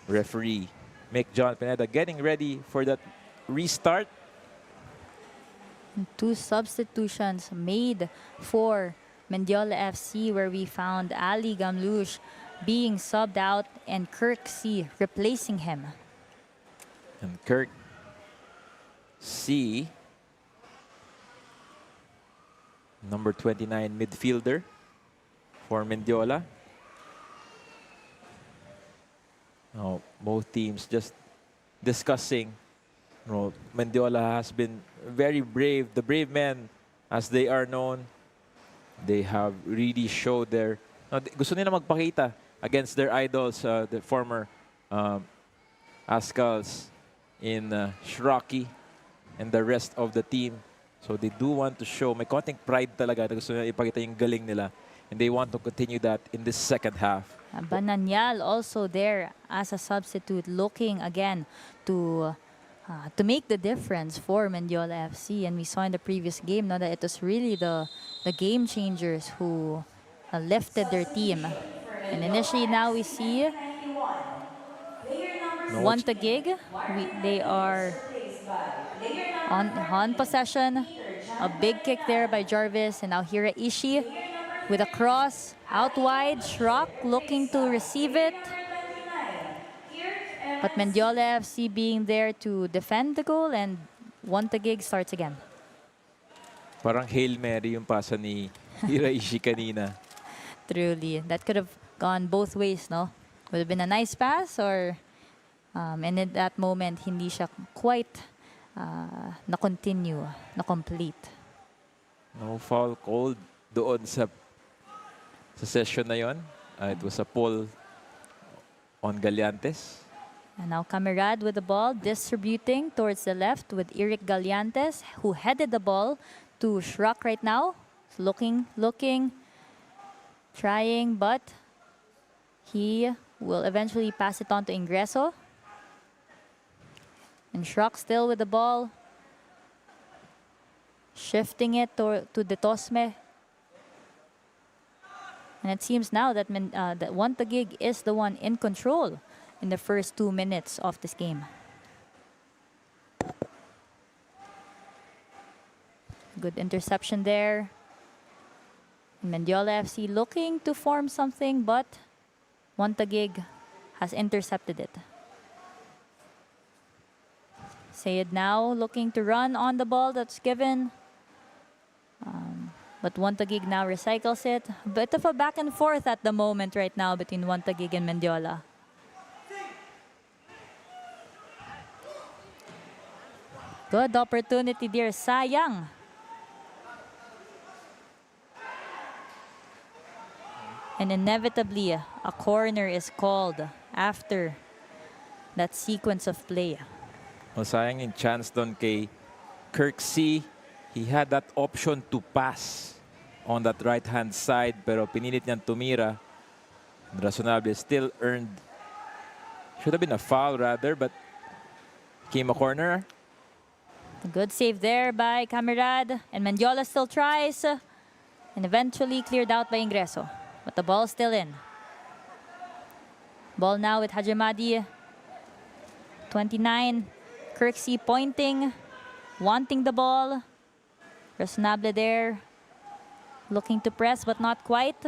referee Mick John Pineda getting ready for that restart. 2 substitutions made for Mendiola FC, where we found Ali Gamlouche being subbed out and Kirk C replacing him. And Kirk C, number 29 midfielder for Mendiola. Now, both teams just discussing. Mendiola has been very brave. The brave men, as they are known, they have really showed their... gusto nila magpakita against their idols, the former Ascals in Shraki and the rest of the team. So they do want to show, may konting pride talaga na gusto nila ipakita yung galing nila. And they want to continue that in this second half. Bananyal also there as a substitute, looking again to make the difference for Mendiola FC. And we saw in the previous game that it was really the game changers who lifted their team. And initially now we see 1 Taguig. They are on possession. A big kick there by Jarvis, and now Hiraishi with a cross out wide. Shrock looking to receive it, but Mendiola FC being there to defend the goal, and 1 Taguig starts again. Parang Hail Mary yung pasa ni Hiraishi kanina. Truly, that could have gone both ways, no? Would have been a nice pass, or and at that moment hindi siya quite na-continue, na-complete. No foul called doon sa session na yon. It was a pull on Gallantes. And now Camerad with the ball, distributing towards the left with Eric Gallantes, who headed the ball to Schrock right now. Looking, trying, but he will eventually pass it on to Ingreso. And Schrock still with the ball, shifting it to De Tosme. And it seems now that that Juan Taguig is the one in control in the first 2 minutes of this game. Good interception there. Mendiola FC looking to form something, but Juan Taguig has intercepted it. Sayed now looking to run on the ball that's given. But Juan Taguig now recycles it. A bit of a back and forth at the moment right now between Juan Taguig and Mendiola. Good opportunity there, sayang. And inevitably, a corner is called after that sequence of play. O sayang yung chance doon kay Kirksey. He had that option to pass on that right-hand side, pero pinilit niyang tumira. Razonable still earned. Should have been a foul rather, but came a corner. A good save there by Camerad. And Mendiola still tries. And eventually cleared out by Ingreso. But the ball's still in. Ball now with Hajimadi. 29. Kirksey pointing. Wanting the ball. Razonable there. Looking to press but not quite.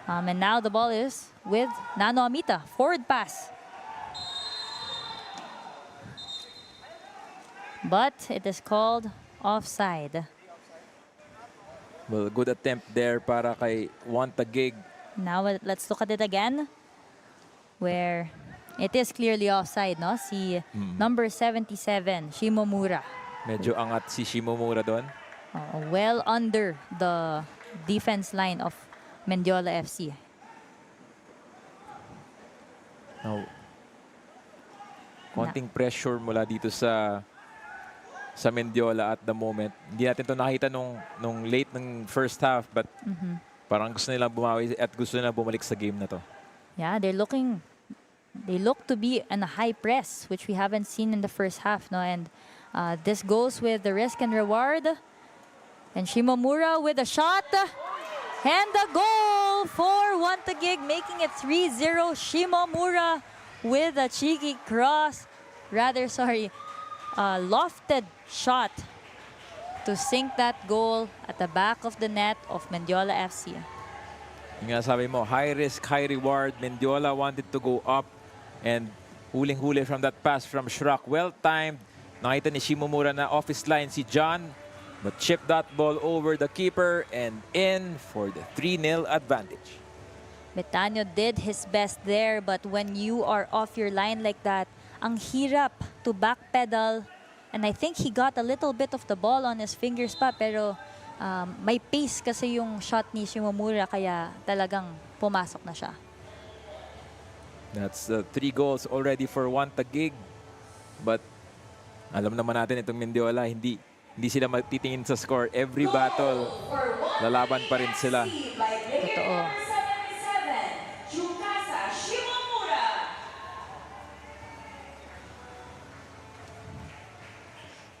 And now the ball is with Nano Amita. Forward pass. But it is called offside. Well, good attempt there para kay Juan Taguig. Now let's look at it again. Where it is clearly offside, no? Si number 77, Shimomura. Medyo angat si Shimomura doon. Well under the defense line of Mendiola FC. Now, konting pressure mula dito sa Mendiola at the moment. Hindi natin ito nakita nung late ng first half, but parang gusto nilang bumawi at gusto nilang bumalik sa game na to. Yeah, they look to be in a high press, which we haven't seen in the first half, no? And this goes with the risk and reward. And Shimomura with a shot. And the goal for Juan Taguig, making it 3-0. Shimomura with a cheeky cross. Lofted shot to sink that goal at the back of the net of Mendiola FC. Yung nga sabi mo, high risk, high reward. Mendiola wanted to go up and huling-huli from that pass from Schrock. Well-timed. Nakita ni Shimomura na office line si John, but chipped that ball over the keeper and in for the 3-0 advantage. Betano did his best there, but when you are off your line like that, ang hirap to backpedal. And I think he got a little bit of the ball on his fingers pa, pero may pace kasi yung shot ni Shimomura, kaya talagang pumasok na siya. That's 3 goals already for Juan Taguig. But alam naman natin itong Mendiola, hindi sila magtitingin sa score. Every battle, lalaban pa rin sila. Totoo.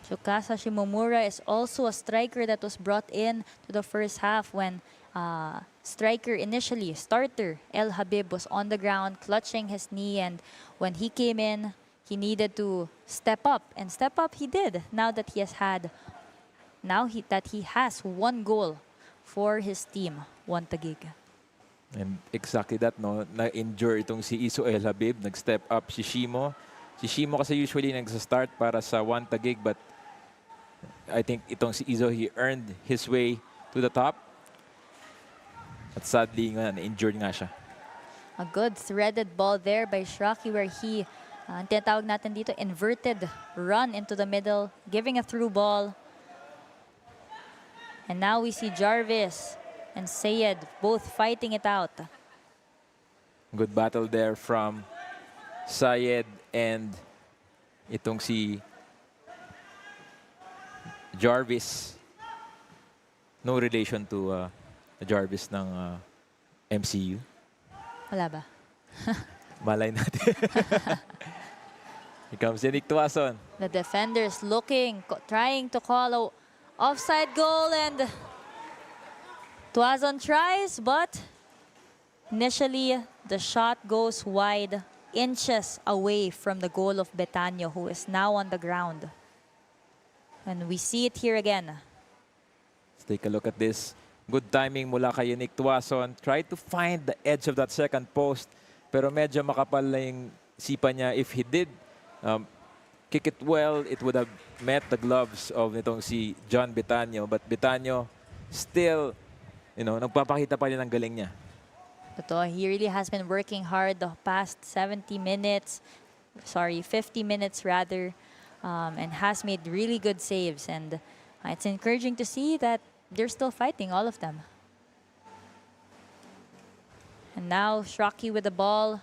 Tsukasa Shimomura is also a striker that was brought in to the first half when starter El Habib was on the ground clutching his knee, and when he came in, he needed to step up, and step up he did. Now that he has 1 goal for his team, Juan Taguig. And exactly that, no? Na-injure itong si Iso El Habib, nag-step up si Shimo. Si Shimo kasi usually nag-start para sa Juan Taguig, but I think itong si Iso, he earned his way to the top. At sadly, na-injured nga siya. A good threaded ball there by Shraki, where he, ang tinatawag natin dito, inverted run into the middle, giving a through ball. And now we see Jarvis and Sayed both fighting it out. Good battle there from Sayed and itong si Jarvis. No relation to Jarvis ng MCU. Wala ba? Malay natin. Here comes Nick Tuason. The defenders looking, trying to call a offside goal, and Tuazon tries, but initially the shot goes wide, inches away from the goal of Betano, who is now on the ground. And we see it here again. Let's take a look at this. Good timing mula kay Nick Tuason. Tried to find the edge of that second post, pero medyo makapal na yung sipa niya. If he did kick it well, it would have met the gloves of nitong si John Betano. But Betano still, nagpapakita pa rin ng galing niya. Totoo, he really has been working hard the past 50 minutes rather, and has made really good saves. And it's encouraging to see that they're still fighting, all of them. And now Shraki with the ball.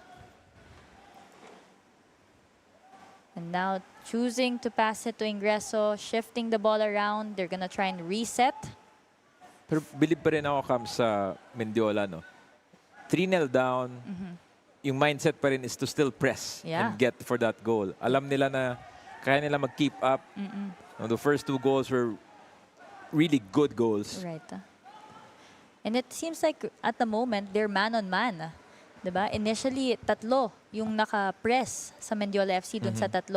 And now choosing to pass it to Ingreso, shifting the ball around. They're gonna try and reset. Pero bilib pa rin ako, Cam, sa Mendiola, no? 3-0 down. Yung mindset pa rin is to still press and get for that goal. Alam nila na kaya nila mag-keep up. The first 2 goals were really good goals. Right. And it seems like at the moment, they're man-on-man. Diba? Initially, 3 yung naka-press sa Mendiola FC dun sa 3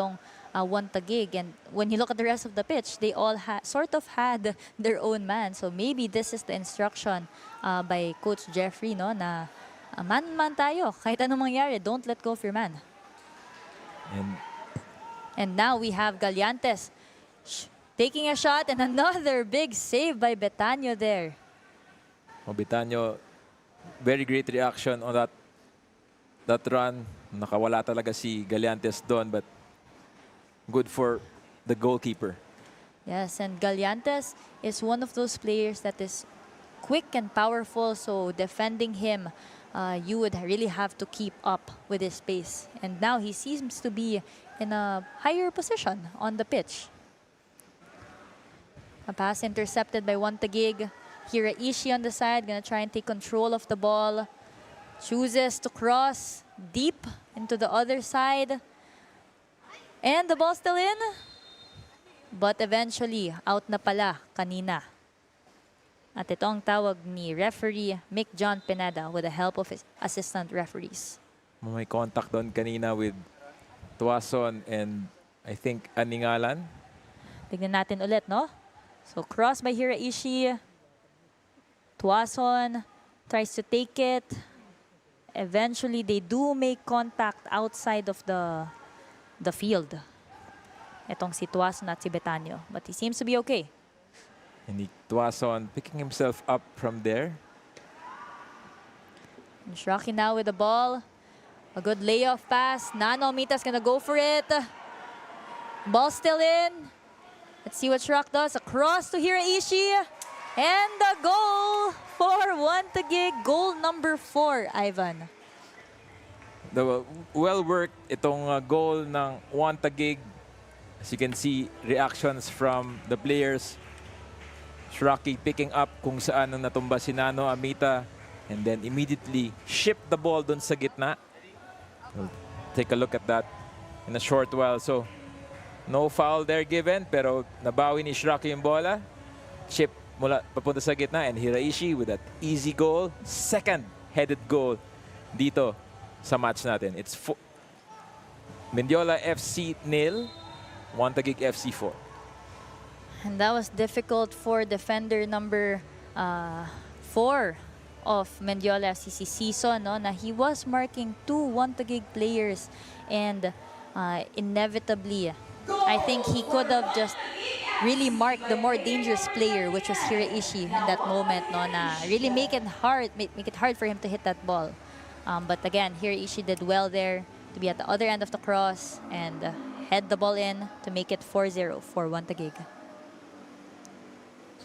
one Taguig. And when you look at the rest of the pitch, they all sort of had their own man. So maybe this is the instruction by Coach Jeffrey, no, na man-man tayo. Kahit anong mangyari, don't let go of your man. And now we have Gallantes taking a shot, and another big save by Betano there. Betano, very great reaction on that run. Nakawala talaga si Gallantes doon, but good for the goalkeeper. Yes, and Gallantes is one of those players that is quick and powerful, so defending him, you would really have to keep up with his pace. And now he seems to be in a higher position on the pitch. A pass intercepted by one Taguig. Hiraishi on the side, gonna try and take control of the ball. Chooses to cross deep into the other side. And the ball still in. But eventually, out na pala kanina. At ito ang tawag ni referee Mick John Pineda with the help of his assistant referees. May contact doon kanina with Tuason and I think Aningalan. Tignan natin ulit, no? So cross by Hiraishi. Tuason tries to take it. Eventually, they do make contact outside of the field. Itong si Tuason at si Betano. But he seems to be okay. And Tuason picking himself up from there. And Shraki now with the ball. A good layoff pass. Nano Mita's gonna go for it. Ball still in. Let's see what Shrek does. A cross to Hiraishi. And the goal for one Taguig. Goal number 4, Ivan. Well worked itong goal ng one Taguig. As you can see, reactions from the players. Shraki picking up kung saan nang natumba si Nano Amita. And then immediately shipped the ball dun sa gitna. We'll take a look at that in a short while. So, no foul there given, pero nabawi ni Shraki yung bola. Chip mula papunta sa gitna, and Hiraishi with that easy goal. Second headed goal dito sa match natin. It's Mendiola FC 0, one Taguig FC 4. And that was difficult for defender number 4 of Mendiola FCC season, no? Na he was marking 2 one Taguig players, and inevitably, I think he could have just really marked the more dangerous player, which was Hiraishi in that moment, no? Na really make it hard for him to hit that ball. But again, Hiraishi did well there to be at the other end of the cross and head the ball in to make it 4-0 for one Taguig.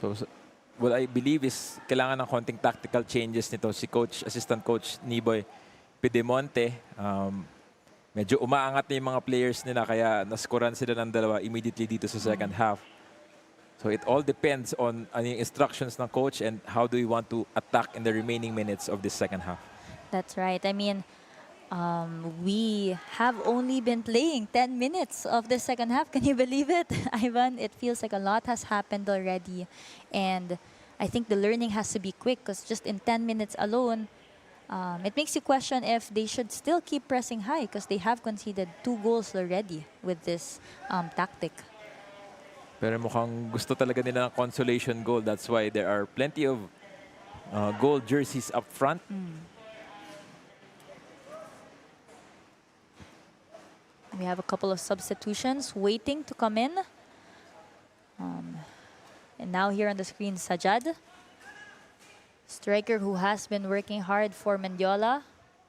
So what I believe is kailangan ng konting tactical changes nito si assistant coach Niboy Pidemonte. Medyo umaangat na yung mga players nila kaya naskoran sila ng dalawa immediately dito sa second half. So it all depends on yung instructions ng coach and how do you want to attack in the remaining minutes of this second half. That's right. I mean, we have only been playing 10 minutes of the second half. Can you believe it, Ivan? It feels like a lot has happened already. And I think the learning has to be quick because just in 10 minutes alone, it makes you question if they should still keep pressing high because they have conceded 2 goals already with this tactic. Pero mukhang gusto talaga nila ng consolation goal. That's why there are plenty of gold jerseys up front. We have a couple of substitutions waiting to come in. And now here on the screen, Sajad. Striker who has been working hard for Mendiola.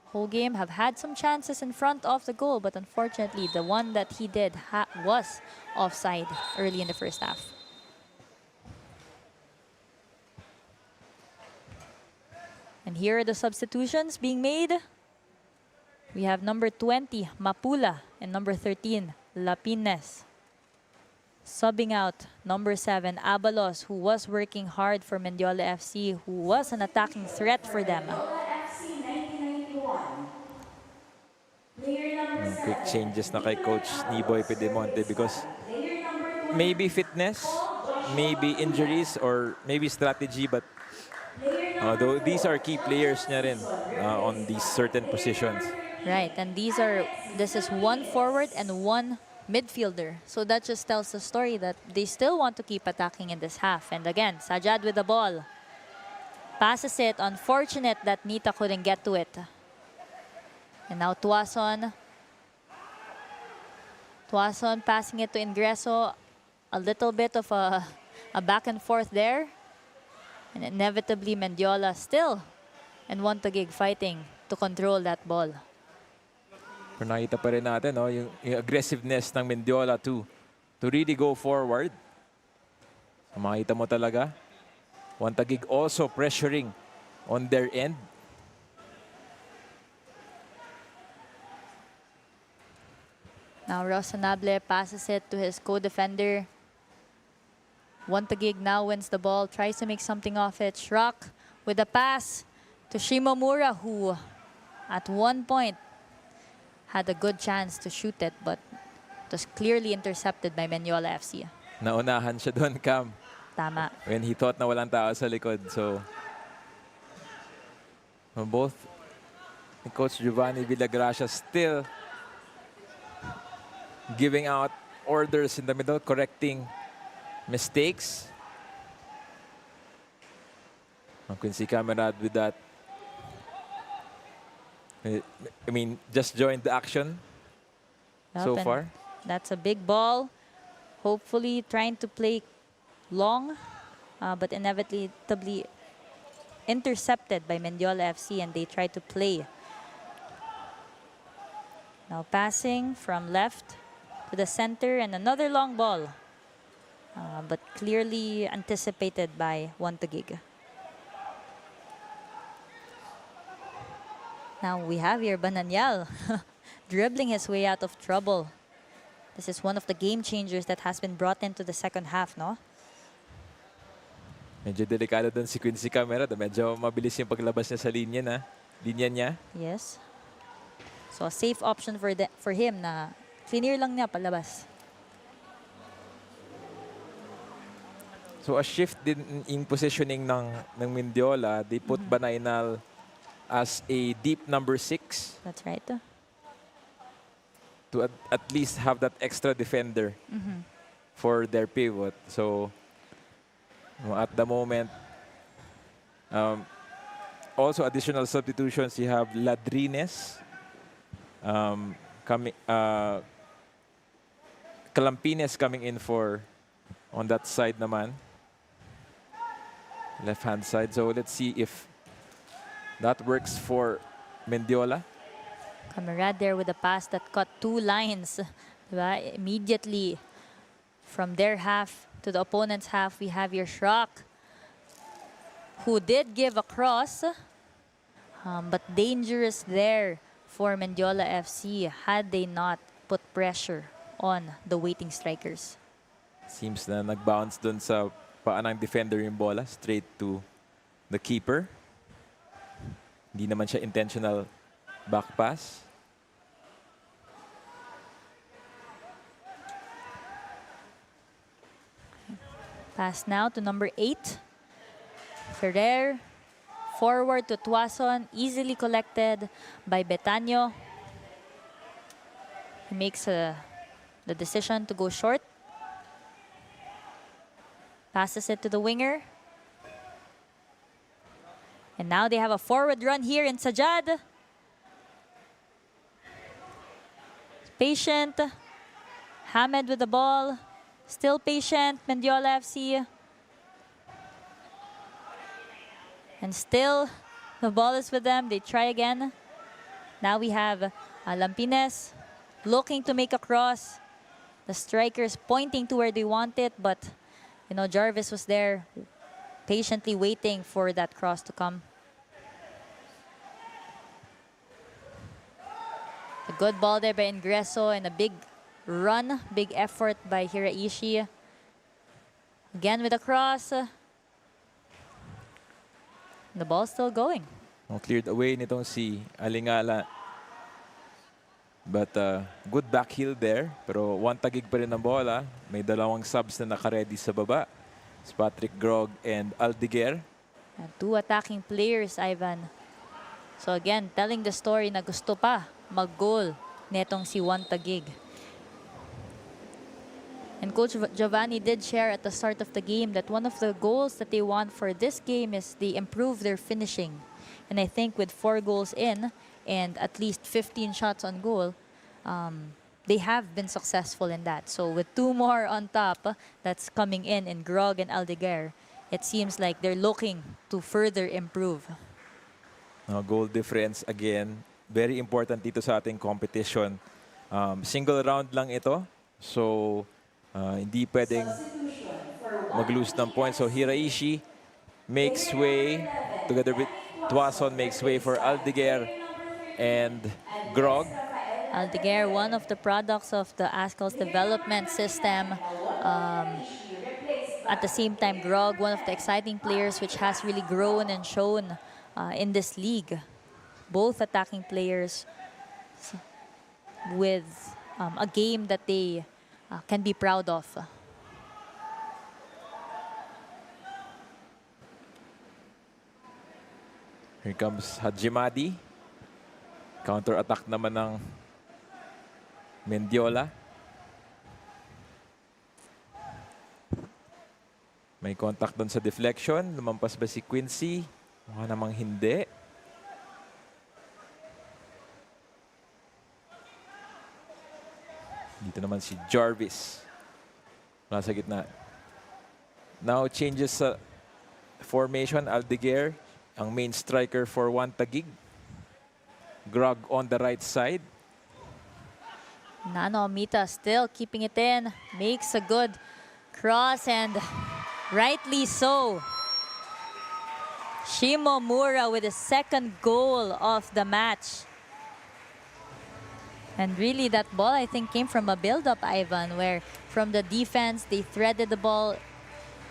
Whole game have had some chances in front of the goal, but unfortunately, the one that he did was offside early in the first half. And here are the substitutions being made. We have number 20, Mapula, and number 13, Lapines. Subbing out number 7, Abalos, who was working hard for Mendiola FC, who was an attacking threat for them. FC 1991. Player number 7. Quick changes na kay Coach Niboy Pidemonte because Player number 20. maybe fitness, maybe injuries, or maybe strategy, but though these are key players niya rin on these certain positions. Right, and this is 1 forward and 1 midfielder. So that just tells the story that they still want to keep attacking in this half. And again, Sajad with the ball. Passes it. Unfortunate that Nita couldn't get to it. And now Tuason. Tuason passing it to Ingreso. A little bit of a back and forth there. And inevitably Mendiola still and Taguig fighting to control that ball. Pero nakita pa rin natin yung aggressiveness ng Mendiola to really go forward. So makita mo talaga. Taguig also pressuring on their end. Now Rosanable passes it to his co-defender. Taguig now wins the ball, tries to make something of it. Shrock with a pass to Shimomura, who at one point had a good chance to shoot it, but it was clearly intercepted by Mendiola FC. Naunahan siya doon, Cam. Tama. When he thought na walang tao sa likod. So, both Coach Giovanni Villagracia still giving out orders in the middle, correcting mistakes. Quincy Camerad with that. I mean, just joined the action so and far. That's a big ball. Hopefully trying to play long, but inevitably intercepted by Mendiola FC, and they try to play. Now passing from left to the center, and another long ball, but clearly anticipated by Taguig. Now we have here Bananyal dribbling his way out of trouble. This is one of the game changers that has been brought into the second half, no? Medyo delikado doon si Quincy Camerad. Medyo mabilis yung paglabas niya sa linya niya. Yes. So a safe option for him na clear lang niya palabas. So a shift din in positioning ng Mendiola. They put Banaynal as a deep number 6 That's right. to at least have that extra defender for their pivot. So at the moment, also additional substitutions. You have Ladrines coming, Calampines coming in on that side naman, left hand side. So let's see if that works for Mendiola. Camarad there with a pass that cut 2 lines. Diba? Immediately from their half to the opponent's half, we have your Shrock who did give a cross, but dangerous there for Mendiola FC had they not put pressure on the waiting strikers. Seems na nag-bounce dun sa paa ng defender yung bola straight to the keeper. Hindi naman siya intentional back pass. Pass now to number 8. Ferrer. Forward to Tuason. Easily collected by Betanyo. He makes the decision to go short. Passes it to the winger. And now they have a forward run here in Sajad. Patient. Hamed with the ball. Still patient, Mendiola FC. And still, the ball is with them. They try again. Now we have Lampines looking to make a cross. The strikers pointing to where they want it, but you know, Jarvis was there patiently waiting for that cross to come. A good ball there by Ingreso and a big run, big effort by Hiraishi. Again with a cross. The ball's still going. Cleared away nitong si Alingala. But good back heel there. Pero one Taguig pa rin ang bola. May dalawang subs na naka-ready sa baba. It's Patrick Grog and Aldeguer. And 2 attacking players, Ivan. So again, telling the story na gusto pa mag-goal netong si Juan Taguig. And Coach Giovanni did share at the start of the game that one of the goals that they want for this game is they improve their finishing. And I think with 4 goals in and at least 15 shots on goal, they have been successful in that. So with 2 more on top that's coming in Grog and Aldeguer, it seems like they're looking to further improve. Goal difference again. Very important dito sa ating competition. Single round lang ito. So hindi pwedeng mag-lose ng points. So Hiraishi makes way together with Tuason, makes way for Aldeguer and Grog. Aldeguer, one of the products of the ASCAL's development system. At the same time, Grog, one of the exciting players which has really grown and shown in this league. Both attacking players with a game that they can be proud of. Here comes Hajimadi. Counter-attack naman ng Mendiola. May contact doon sa deflection. Lumampas ba si Quincy? Mukha namang hindi. Dito naman si Jarvis. Nasa gitna. Now changes sa formation. Aldeguer, ang main striker for Juan Taguig. Grog on the right side. Nano Amita still keeping it in. Makes a good cross and rightly so. Shimomura with the second goal of the match. And really that ball I think came from a build-up, Ivan, where from the defense they threaded the ball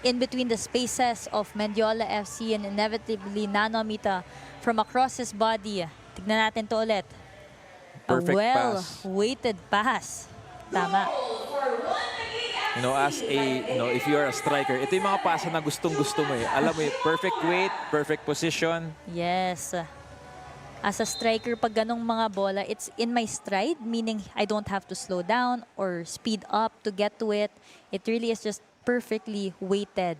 in between the spaces of Mendiola FC and inevitably Nano Amita from across his body. Tignan natin to ulit. Perfect a well-weighted pass. Tama. You know, as a, if you are a striker, ito yung mga pasa na gustong-gusto mo eh. Alam mo yung perfect weight, perfect position. Yes. As a striker, pag ganong mga bola, it's in my stride, meaning I don't have to slow down or speed up to get to it. It really is just perfectly weighted.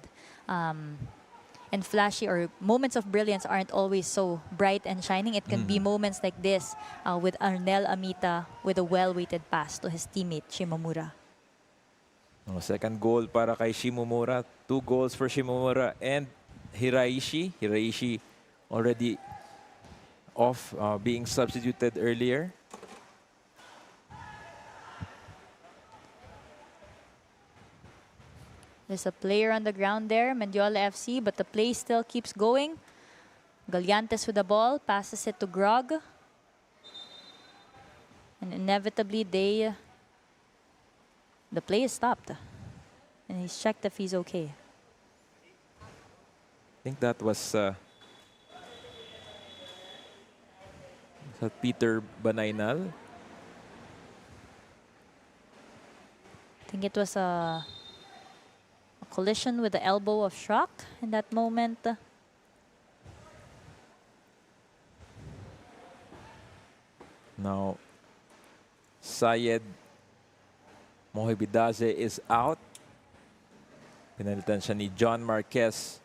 And flashy, or moments of brilliance aren't always so bright and shining. It can be moments like this with Arnel Amita with a well-weighted pass to his teammate, Shimomura. Second goal para kay Shimomura. 2 goals for Shimomura and Hiraishi. Hiraishi already off, being substituted earlier. There's a player on the ground there, Mendiola FC, but the play still keeps going. Gallantes with the ball, passes it to Grog. And inevitably, the play is stopped. And he's checked if he's okay. I think that was Peter Banaynal. I think it was a collision with the elbow of Shrock in that moment. Now, Syed Mohibidaze is out. Pinalitan siya ni John Marquez,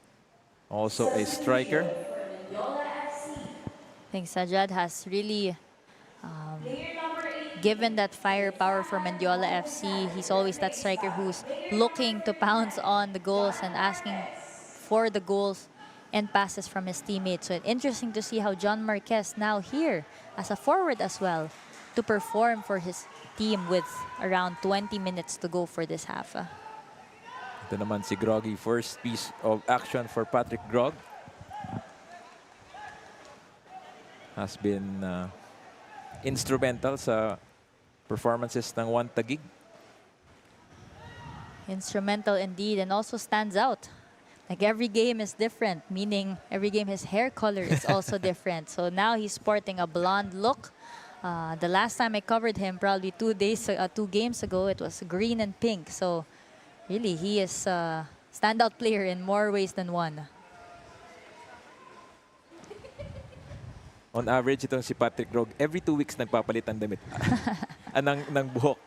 also a striker. I think Sajad has really given that firepower for Mendiola FC. He's always that striker who's looking to pounce on the goals and asking for the goals and passes from his teammates. So it's interesting to see how John Marquez now here as a forward as well to perform for his team with around 20 minutes to go for this half. Ito naman si Groggy, first piece of action for Patrick Grog. Has been instrumental sa performances ng One Taguig. Instrumental indeed, and also stands out. Like every game is different, meaning every game his hair color is also different. So now he's sporting a blonde look. The last time I covered him, probably 2 games ago, it was green and pink. So really, he is a standout player in more ways than one. On average, itong si Patrick Grog, every 2 weeks nagpapalit ang damit ng buhok.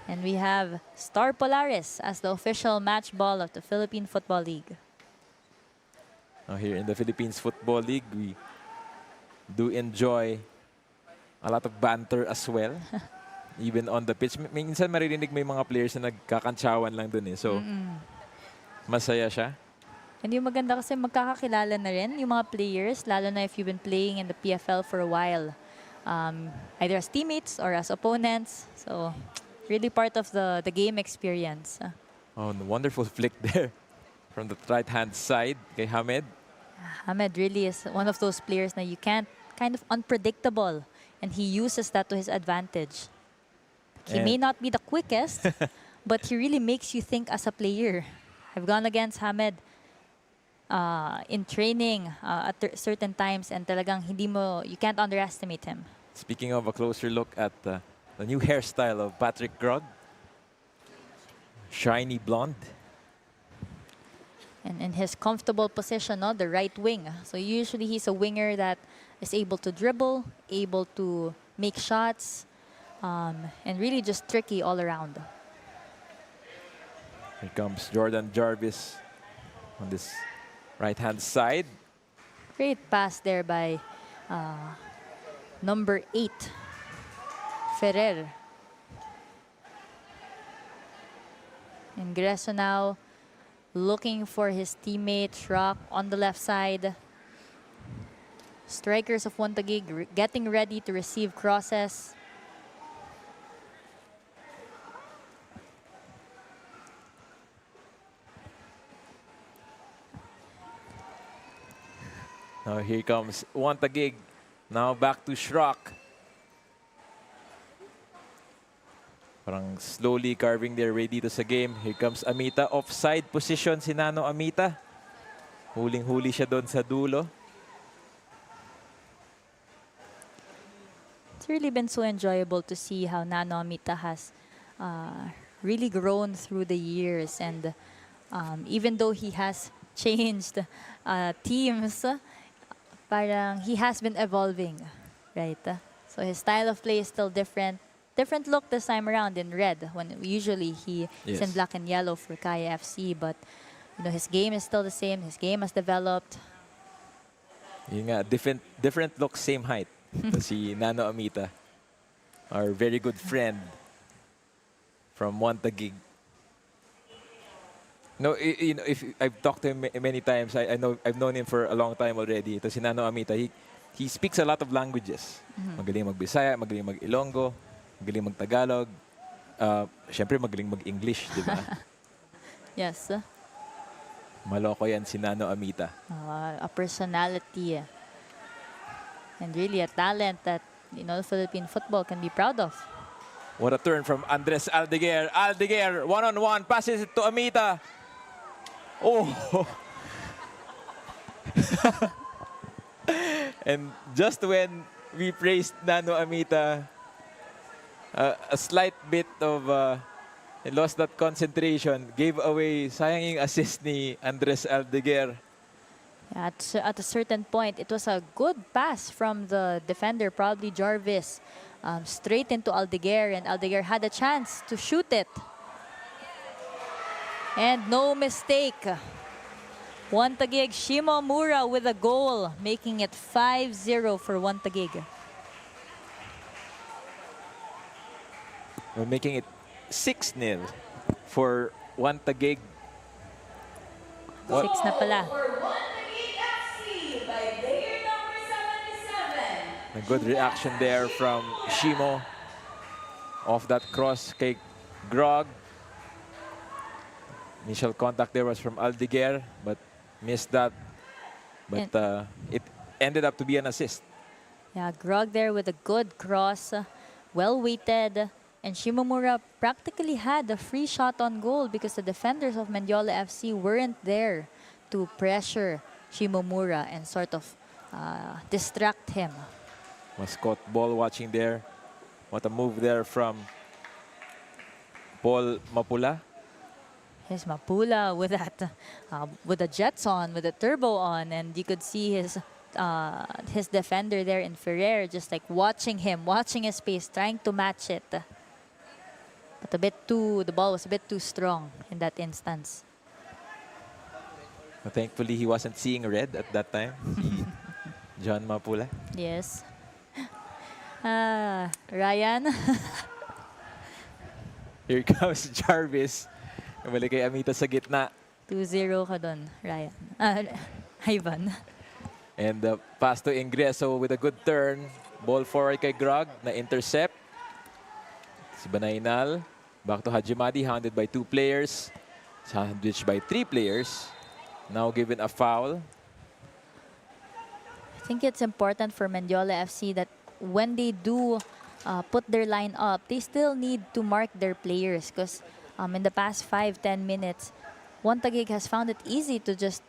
And we have Star Polaris as the official match ball of the Philippine Football League. Now here in the Philippines Football League, we do enjoy a lot of banter as well. Even on the pitch. Minsan maririnig may mga players na nagkakantsawan lang dun eh. So, masaya siya. And yung maganda kasi magkakakilala na rin yung mga players, lalo na if you've been playing in the PFL for a while. Either as teammates or as opponents. So, really part of the game experience. Oh, wonderful flick there from the right-hand side kay Hamed. Hamed really is one of those players na you can't, kind of unpredictable. And he uses that to his advantage. He may not be the quickest, but he really makes you think as a player. I've gone against Hamed in training at certain times, and talagang you can't underestimate him. Speaking of a closer look at the new hairstyle of Patrick Grog. Shiny blonde. And in his comfortable position, no, the right wing. So usually he's a winger that is able to dribble, able to make shots, and really just tricky all around. Here comes Jordan Jarvis on this right-hand side. Great pass there by number 8, Ferrer. Ingreso now looking for his teammate Shrock on the left side. Strikers of One Taguig getting ready to receive crosses. Now here comes One Taguig. Now back to Shrock. Parang slowly carving their way dito sa game. Here comes Amita. Offside position si Nano Amita. Huling-huli siya doon sa dulo. It's really been so enjoyable to see how Nano Amita has really grown through the years. And even though he has changed teams, parang he has been evolving, right? So his style of play is still different. Different look this time around in red, when usually he is in black and yellow for Kaya FC. But you know, his game is still the same. His game has developed. Yun nga, different look, same height. Ito si Nano Amita, our very good friend from One Taguig. No, you know, if I've talked to him many times, I know I've known him for a long time already. Ito si Nano Amita. He speaks a lot of languages. Magaling mag-Bisaya, magaling mag-Ilonggo, magaling mag-Tagalog. Siyempre, magaling mag-English, di ba? Yes. Maloko yan si Nano Amita. A personality and really a talent that, Philippine football can be proud of. What a turn from Andres Aldeguer. Aldeguer, one-on-one, passes it to Amita. Oh! And just when we praised Nano Amita, a slight bit of he lost that concentration, gave away sayang yung assist ni Andres Aldeguer. Yeah, at a certain point, it was a good pass from the defender, probably Jarvis, straight into Aldeguer, and Aldeguer had a chance to shoot it. And no mistake. One Taguig, Shimomura with a goal, making it 5-0 for One Taguig. We're making it 6-0 for One Taguig. 6 na pala. For One Taguig FC by player number 77. A good reaction there from Shimo off that cross kay Grog. Initial contact there was from Aldeguer, but missed that. But it ended up to be an assist. Yeah, Grog there with a good cross, well weighted. And Shimomura practically had a free shot on goal because the defenders of Mendiola FC weren't there to pressure Shimomura and sort of distract him. Was caught ball watching there. What a move there from Paul Mapula. His Mapula with that, with the jets on, with the turbo on, and you could see his defender there in Ferrer just like watching him, watching his pace, trying to match it. But the ball was a bit too strong in that instance. But thankfully, he wasn't seeing red at that time. Si John Mapula. Yes. Ryan. Here comes Jarvis. Balik kay Amita sa gitna. 2-0 ka dun, Ryan. Ivan. And the pass to Ingreso with a good turn. Ball forward kay Grog na intercept. Si Banaynal. Back to Hajimadi, hounded by 2 players. Sandwiched by 3 players. Now given a foul. I think it's important for Mendiola FC that when they do put their line up, they still need to mark their players because in the past 5-10 minutes, One Taguig has found it easy to just,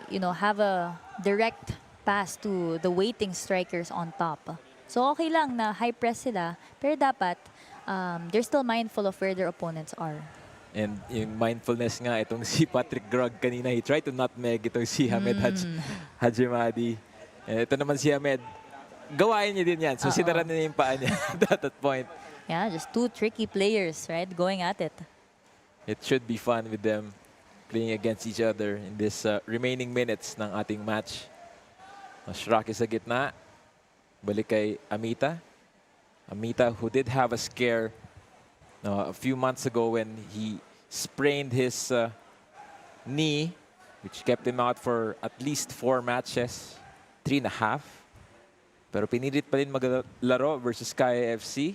have a direct pass to the waiting strikers on top. So okay lang na high press sila, pero dapat they're still mindful of where their opponents are. And yung mindfulness nga, itong si Patrick Grog kanina, he tried to nutmeg itong si Hamed Hajimadi. And ito naman si Hamed, gawain niya din yan. So sinaran niya yung paa niya at that point. Yeah, just 2 tricky players, right, going at it. It should be fun with them playing against each other in this remaining minutes ng ating match. Shraki sa gitna. Balik kay Amita. Amita, who did have a scare a few months ago when he sprained his knee, which kept him out for at least 4 matches, 3.5. Pero pinilit pa rin maglaro versus Kaya FC.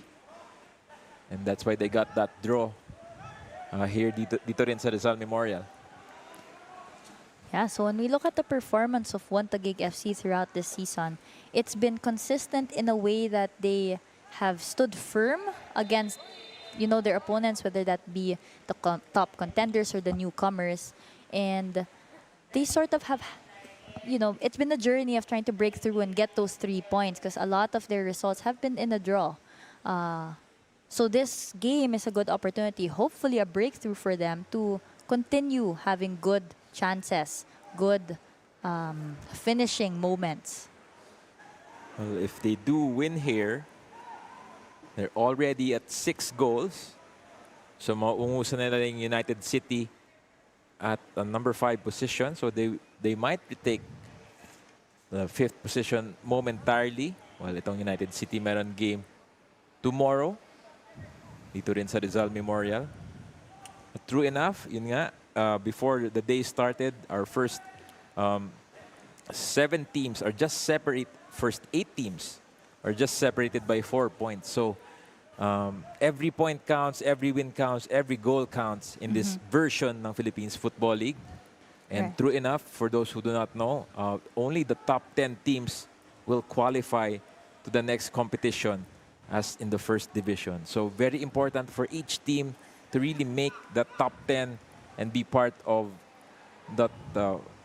And that's why they got that draw here dito rin sa Rizal Memorial. Yeah, so when we look at the performance of One Taguig FC throughout this season, it's been consistent in a way that they have stood firm against, their opponents, whether that be the top contenders or the newcomers. And they sort of have, it's been a journey of trying to break through and get those 3 points because a lot of their results have been in a draw. So this game is a good opportunity, hopefully a breakthrough for them to continue having good chances, good finishing moments. Well, if they do win here, they're already at 6 goals. So maungusan nila yung United City at a number 5 position. So they might retake the 5th position momentarily. Well, itong United City meron game tomorrow dito rin sa Rizal Memorial. But true enough, yun nga, before the day started, our first 7 teams are just separate. First 8 teams are just separated by 4 points. So Every point counts, every win counts, every goal counts in this version ng Philippines Football League. And Right. true enough, for those who do not know, only the top 10 teams will qualify to the next competition as in the first division. So very important for each team to really make the top 10 and be part of that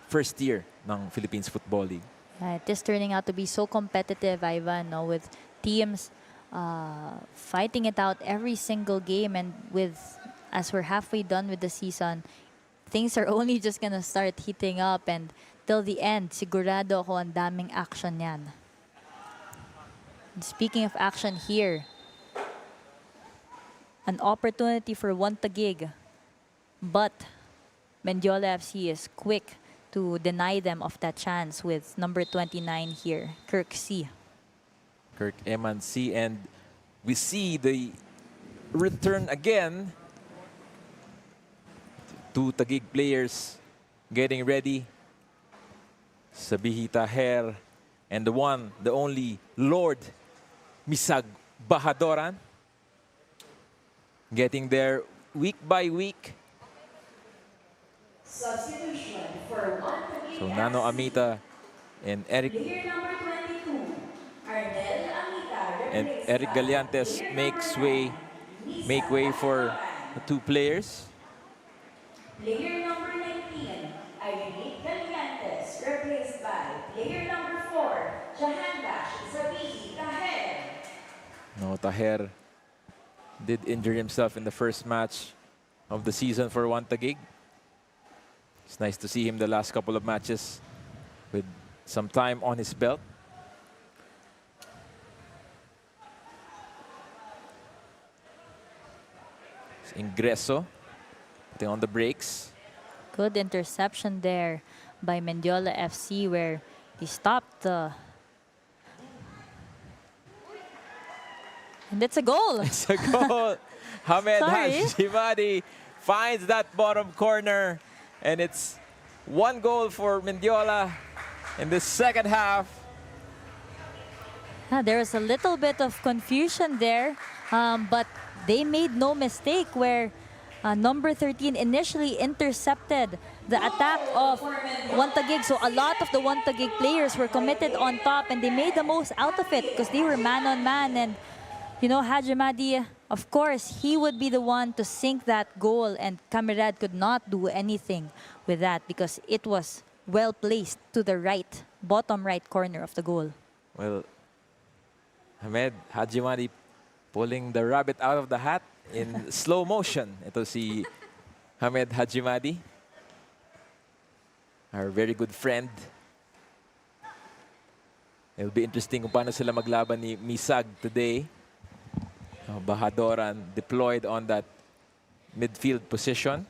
first year ng Philippines Football League. It is turning out to be so competitive, Ivan, no, with teams fighting it out every single game, and with as we're halfway done with the season, things are only just gonna start heating up, and till the end, sigurado ako ang daming action yan. And speaking of action here, an opportunity for one Taguig, but Mendiola FC is quick to deny them of that chance with number 29 here, Kirk C. Kirk Eman C. And we see the return again. Two Taguig players getting ready. Sabihi Taher and the one, the only Lord Misag Bahadoran. Getting there week by week. Substitution for one Taguig So Nano FC. Amita and Player number 22, Arnel Amita, replaced Eric by Gallantes player make number way 9, make way for the two players. Player number 19, Irene Gallantes, replaced by player number 4, Jahandash Zabihi Taher. No, Taher did injure himself in the first match of the season for one Taguig. It's nice to see him the last couple of matches with some time on his belt. It's Ingreso putting on the brakes. Good interception there by Mendiola FC, where he stopped the... And it's a goal. It's a goal. Hamed Sorry. Hajimadi finds that bottom corner. And it's one goal for Mendiola in the second half. There was a little bit of confusion there, but they made no mistake where number 13 initially intercepted the attack of one Taguig. So a lot of the one Taguig players were committed on top, and they made the most out of it because they were man on man. And you know, Hajimadi, of course, he would be the one to sink that goal, and Camerad could not do anything with that because it was well placed to the right, bottom right corner of the goal. Well, Hamed Hajimadi pulling the rabbit out of the hat in slow motion. Ito si Hamed Hajimadi, our very good friend. It'll be interesting kung paano sila maglaban ni Misag today. Bahadoran deployed on that midfield position.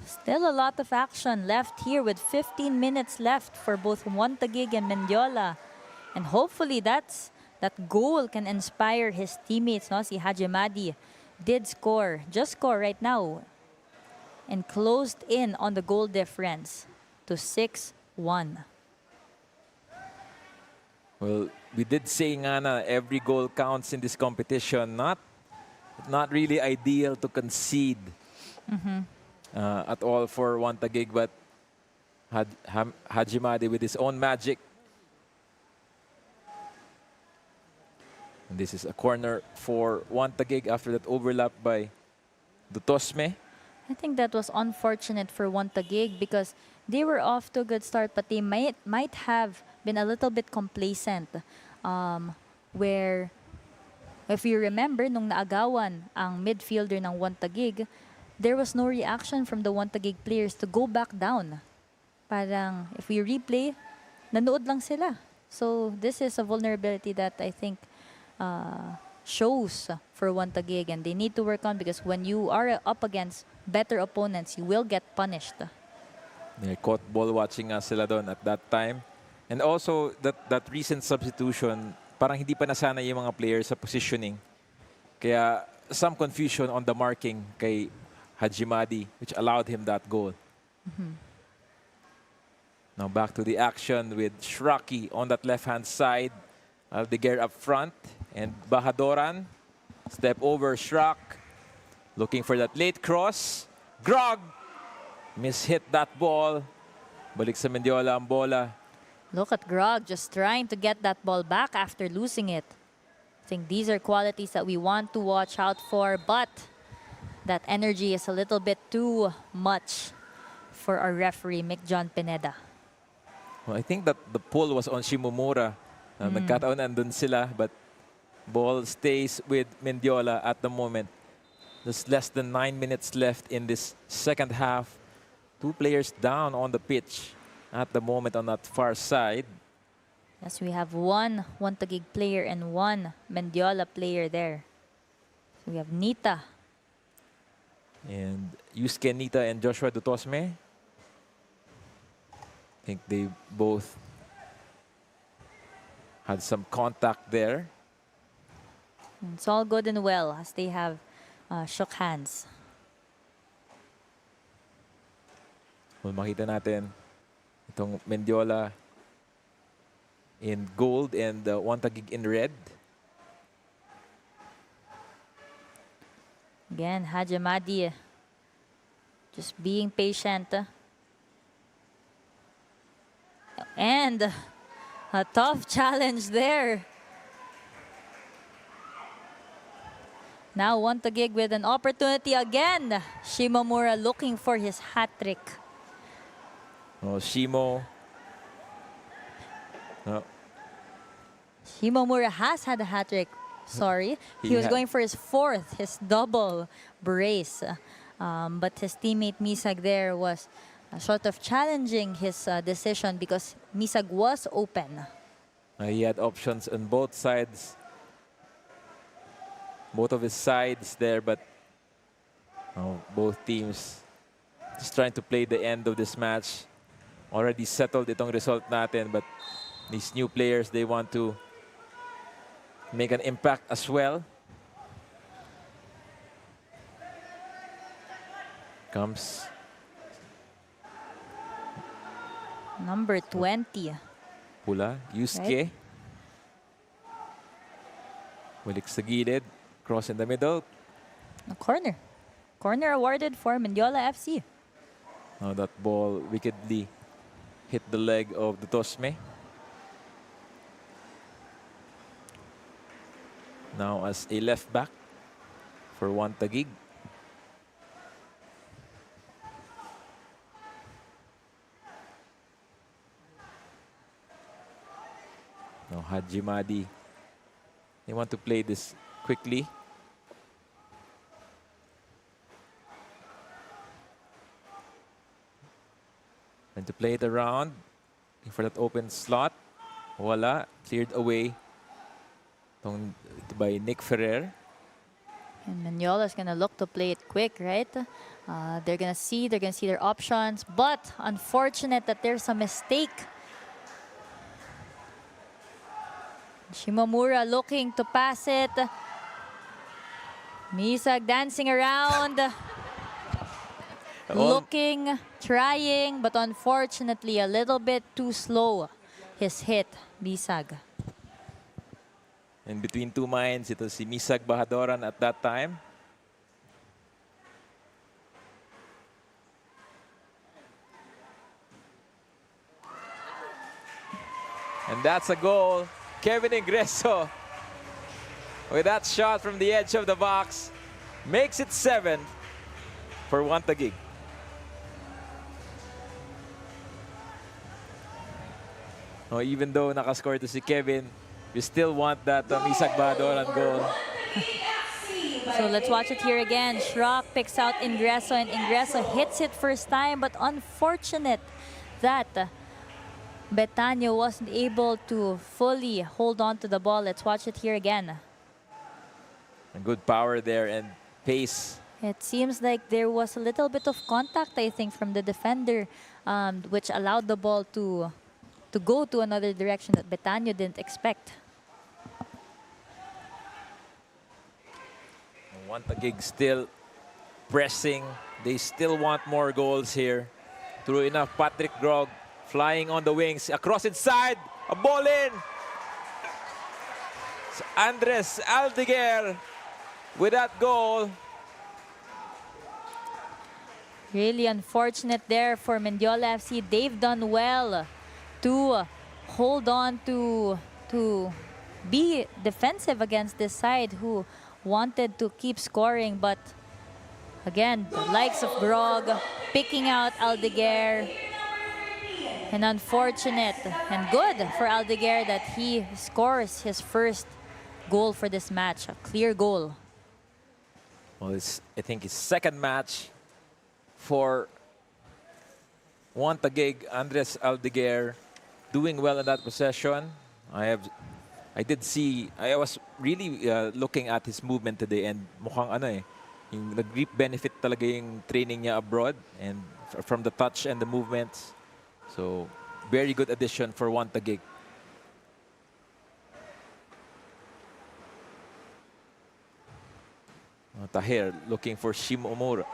Still a lot of action left here with 15 minutes left for both one Taguig and Mendiola. And hopefully that goal can inspire his teammates. No? Si Hajimadi did score, just score right now, and closed in on the goal difference to 6-1. Well, we did say nga na every goal counts in this competition. Not really ideal to concede at all for one Taguig, but Hajimadi with his own magic. And this is a corner for one Taguig after that overlap by Dutosme. I think that was unfortunate for one Taguig because they were off to a good start, but they might have been a little bit complacent. Where, if you remember, nung naagawan ang midfielder ng one Taguig, there was no reaction from the one Taguig players to go back down. Parang, if we replay, nanood lang sila. So this is a vulnerability that I think shows for one Taguig, and they need to work on, because when you are up against better opponents, you will get punished. They caught ball watching nga sila doon at that time. And also, that recent substitution, parang hindi pa nasanay yung mga players sa positioning. Kaya some confusion on the marking kay Hajimadi, which allowed him that goal. Now back to the action with Shraki on that left-hand side. Aldeguer up front. And Bahadoran. Step over Shrak. Looking for that late cross. Grog. Mishit that ball. Balik sa Mendiola ang bola. Look at Grog just trying to get that ball back after losing it. I think these are qualities that we want to watch out for, but that energy is a little bit too much for our referee, Mick John Pineda. Well, I think that the pull was on Shimomura. Nagkataon nandun sila, but ball stays with Mendiola at the moment. There's less than 9 minutes left in this second half. 2 players down on the pitch at the moment on that far side. Yes, we have one Taguig player and one Mendiola player there. So we have Nita. And Yusuke Nita and Joshua Dutosme. I think they both had some contact there. It's all good and well as they have shook hands. Well, makita natin itong Mendiola in gold and one Taguig in red. Again, Hajamadi just being patient. And a tough challenge there. Now one Taguig with an opportunity again. Shimomura looking for his hat-trick. Oh, Shimo. Oh, Shimomura has had a hat-trick. Sorry. He was going for his 4th, his double brace. But his teammate Misag there was sort of challenging his decision because Misag was open. he had options on both sides. Both of his sides there, but both teams just trying to play the end of this match. Already settled itong result natin, but these new players, they want to make an impact as well. Comes Number 20. Pula, Yusuke. Balik sa gilid, cross in the middle. A corner. Corner awarded for Mendiola FC. Now that ball wickedly hit the leg of the Tosme. Now as a left back for one Taguig. Now Hajimadi. They want to play this quickly. And to play it around for that open slot. Wala. Cleared away by Nick Ferrer. And Meniola's gonna look to play it quick, right? They're gonna see their options, but unfortunate that there's a mistake. Shimomura looking to pass it. Misag dancing around. Looking, trying, but unfortunately a little bit too slow. His hit, Misag. And between two minds, ito si Misag Bahadoran at that time. And that's a goal. Kevin Ingreso with that shot from the edge of the box makes it 7 for one Taguig. Oh, even though nakascore to si Kevin, we still want that Misag Bahadoran goal. So let's watch it here again. Shrock picks out Ingreso and Ingreso hits it first time, but unfortunate that Betania wasn't able to fully hold on to the ball. Let's watch it here again. And good power there and pace. It seems like there was a little bit of contact, I think, from the defender, which allowed the ball to go to another direction that Betania didn't expect. One Taguig still pressing. They still want more goals here. True enough, Patrick Grog flying on the wings. Across inside. A ball in. It's Andres Aldeguer with that goal. Really unfortunate there for Mendiola FC. They've done well to hold on to be defensive against this side who wanted to keep scoring, but again, the likes of Grog picking out Aldeguer. And unfortunate and good for Aldeguer that he scores his first goal for this match, a clear goal. Well, it's, I think, his second match for Taguig. Andres Aldeguer doing well in that possession. I was really looking at his movement today, and mukhang ano eh, yung nag-reap benefit talaga yung training niya abroad and from the touch and the movements. So, very good addition for Taguig. Taher looking for Shimomura.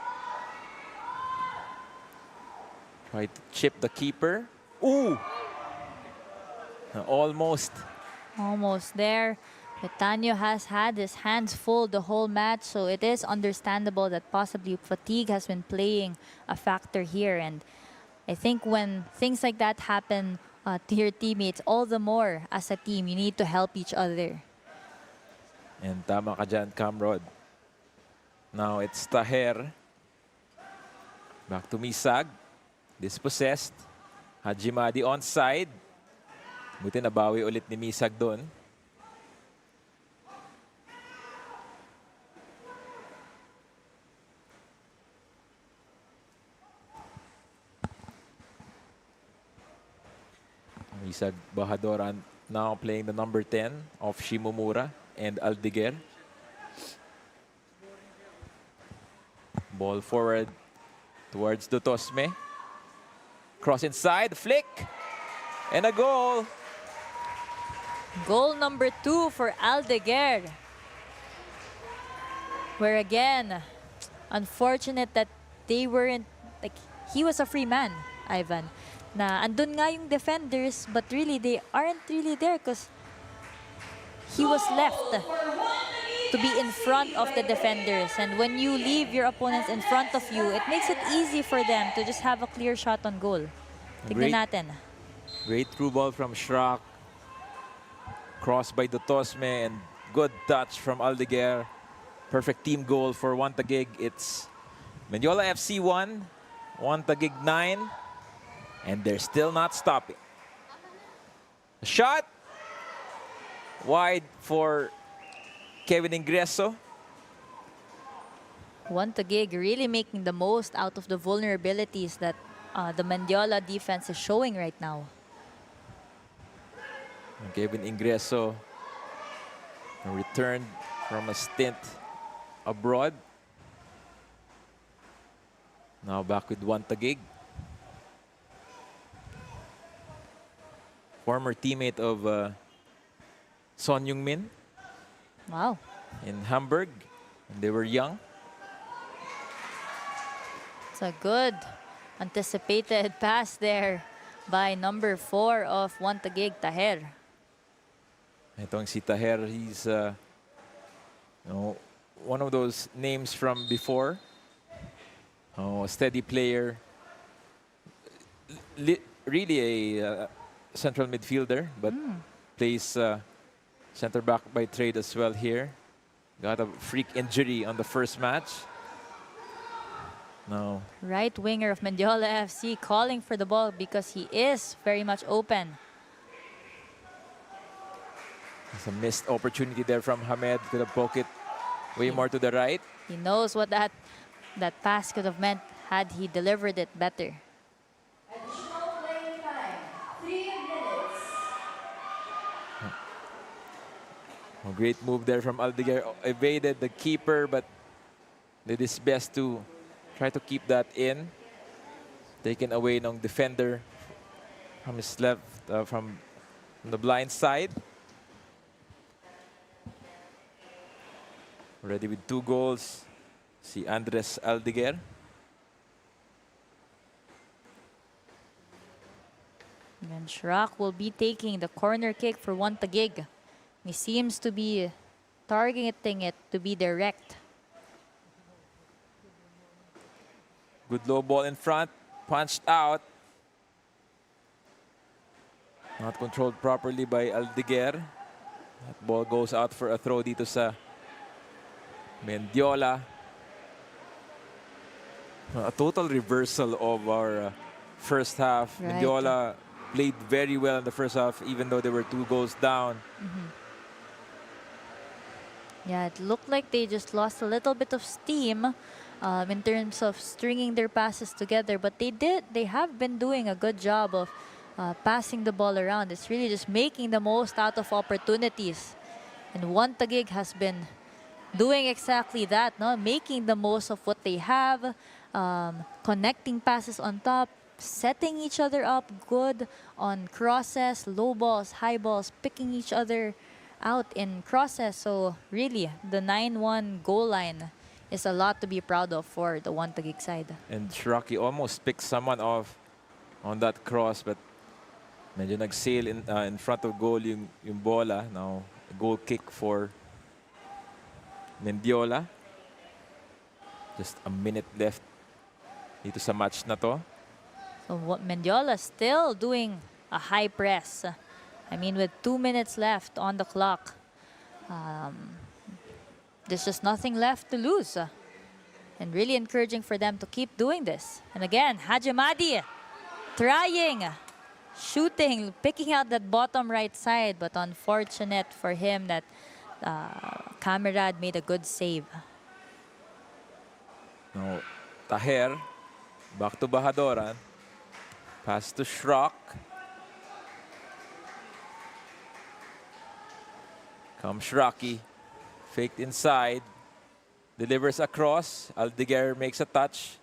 Try to chip the keeper. Ooh! Almost. Almost there. Betanio has had his hands full the whole match, so it is understandable that possibly fatigue has been playing a factor here. And I think when things like that happen to your teammates, all the more as a team, you need to help each other. And tama ka dyan, Camrod. Now it's Taher. Back to Misag. Dispossessed. Hajimadi onside. Buti nabawi ulit ni Misag doon. Misag Bahadoran now playing the number 10 of Shimomura and Aldeguer. Ball forward towards Dutosme. Cross inside, flick, and a goal. Goal number 2 for Aldeguer. Where again, unfortunate that they weren't, like, he was a free man, Ivan. Na andun nga yung defenders, but really they aren't really there because he was left to be in front of the defenders. And when you leave your opponents in front of you, it makes it easy for them to just have a clear shot on goal. Tignan natin. Great through ball from Schrock. Crossed by Dutosme and good touch from Aldeguer. Perfect team goal for Taguig. It's Mendiola FC 1, Taguig 9, and they're still not stopping. A shot wide for Kevin Ingreso. Taguig really making the most out of the vulnerabilities that the Mendiola defense is showing right now. And Kevin Ingreso returned from a stint abroad. Now back with Taguig. Former teammate of Son Heung-min. Wow. In Hamburg when they were young. It's a good anticipated pass there by number 4 of Taguig, Taher. Itong si Taher, he's one of those names from before. A steady player. Really a central midfielder, but plays center back by trade as well here. Got a freak injury on the first match. No. Right winger of Mendiola FC calling for the ball because he is very much open. It's a missed opportunity there from Hamed. Could have poked it way more to the right. He knows what that pass could have meant had he delivered it better. Additional playing time, 3 minutes. A great move there from Aldeguer. Evaded the keeper, but did his best to try to keep that in. Taken away ng defender from his left, from the blind side. Already with 2 goals, si Andres Aldeguer. And Shrak will be taking the corner kick for one Taguig. He seems to be targeting it to be direct. Good low ball in front, punched out. Not controlled properly by Aldeguer. That ball goes out for a throw dito sa Mendiola. A total reversal of our first half. Right. Mendiola played very well in the first half, even though they were 2 goals down. Yeah, it looked like they just lost a little bit of steam in terms of stringing their passes together, but they have been doing a good job of passing the ball around. It's really just making the most out of opportunities. And one Taguig has been doing exactly that, no? Making the most of what they have, connecting passes on top, setting each other up good on crosses, low balls, high balls, picking each other out in crosses. So really, the 9-1 goal line is a lot to be proud of for the one Taguig side. And Shraki almost picked someone off on that cross, but medyo nag-sail in front of goal yung bola. Now, a goal kick for Mendiola. Just a minute left dito sa match na to. So what Mendiola still doing a high press. I mean, with 2 minutes left on the clock, there's just nothing left to lose. And really encouraging for them to keep doing this. And again, Hajimadi trying, shooting, picking out that bottom right side, but unfortunate for him that Camerad made a good save. Now, Taher, back to Bahadoran. Pass to Shrock. Comes Shrocky. Faked inside. Delivers across. Aldeguer makes a touch.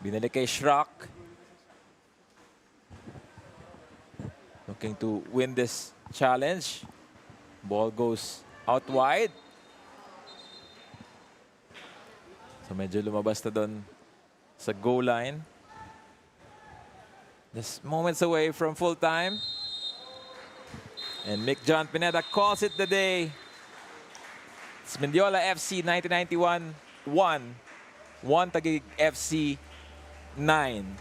Binalik kay Shrock. Looking to win this challenge. Ball goes out wide. So medyo lumabas na doon sa goal line. Just moments away from full time. And Mick John Pineda calls it the day. It's Mendiola FC 1991 1. 1 Taguig FC 9.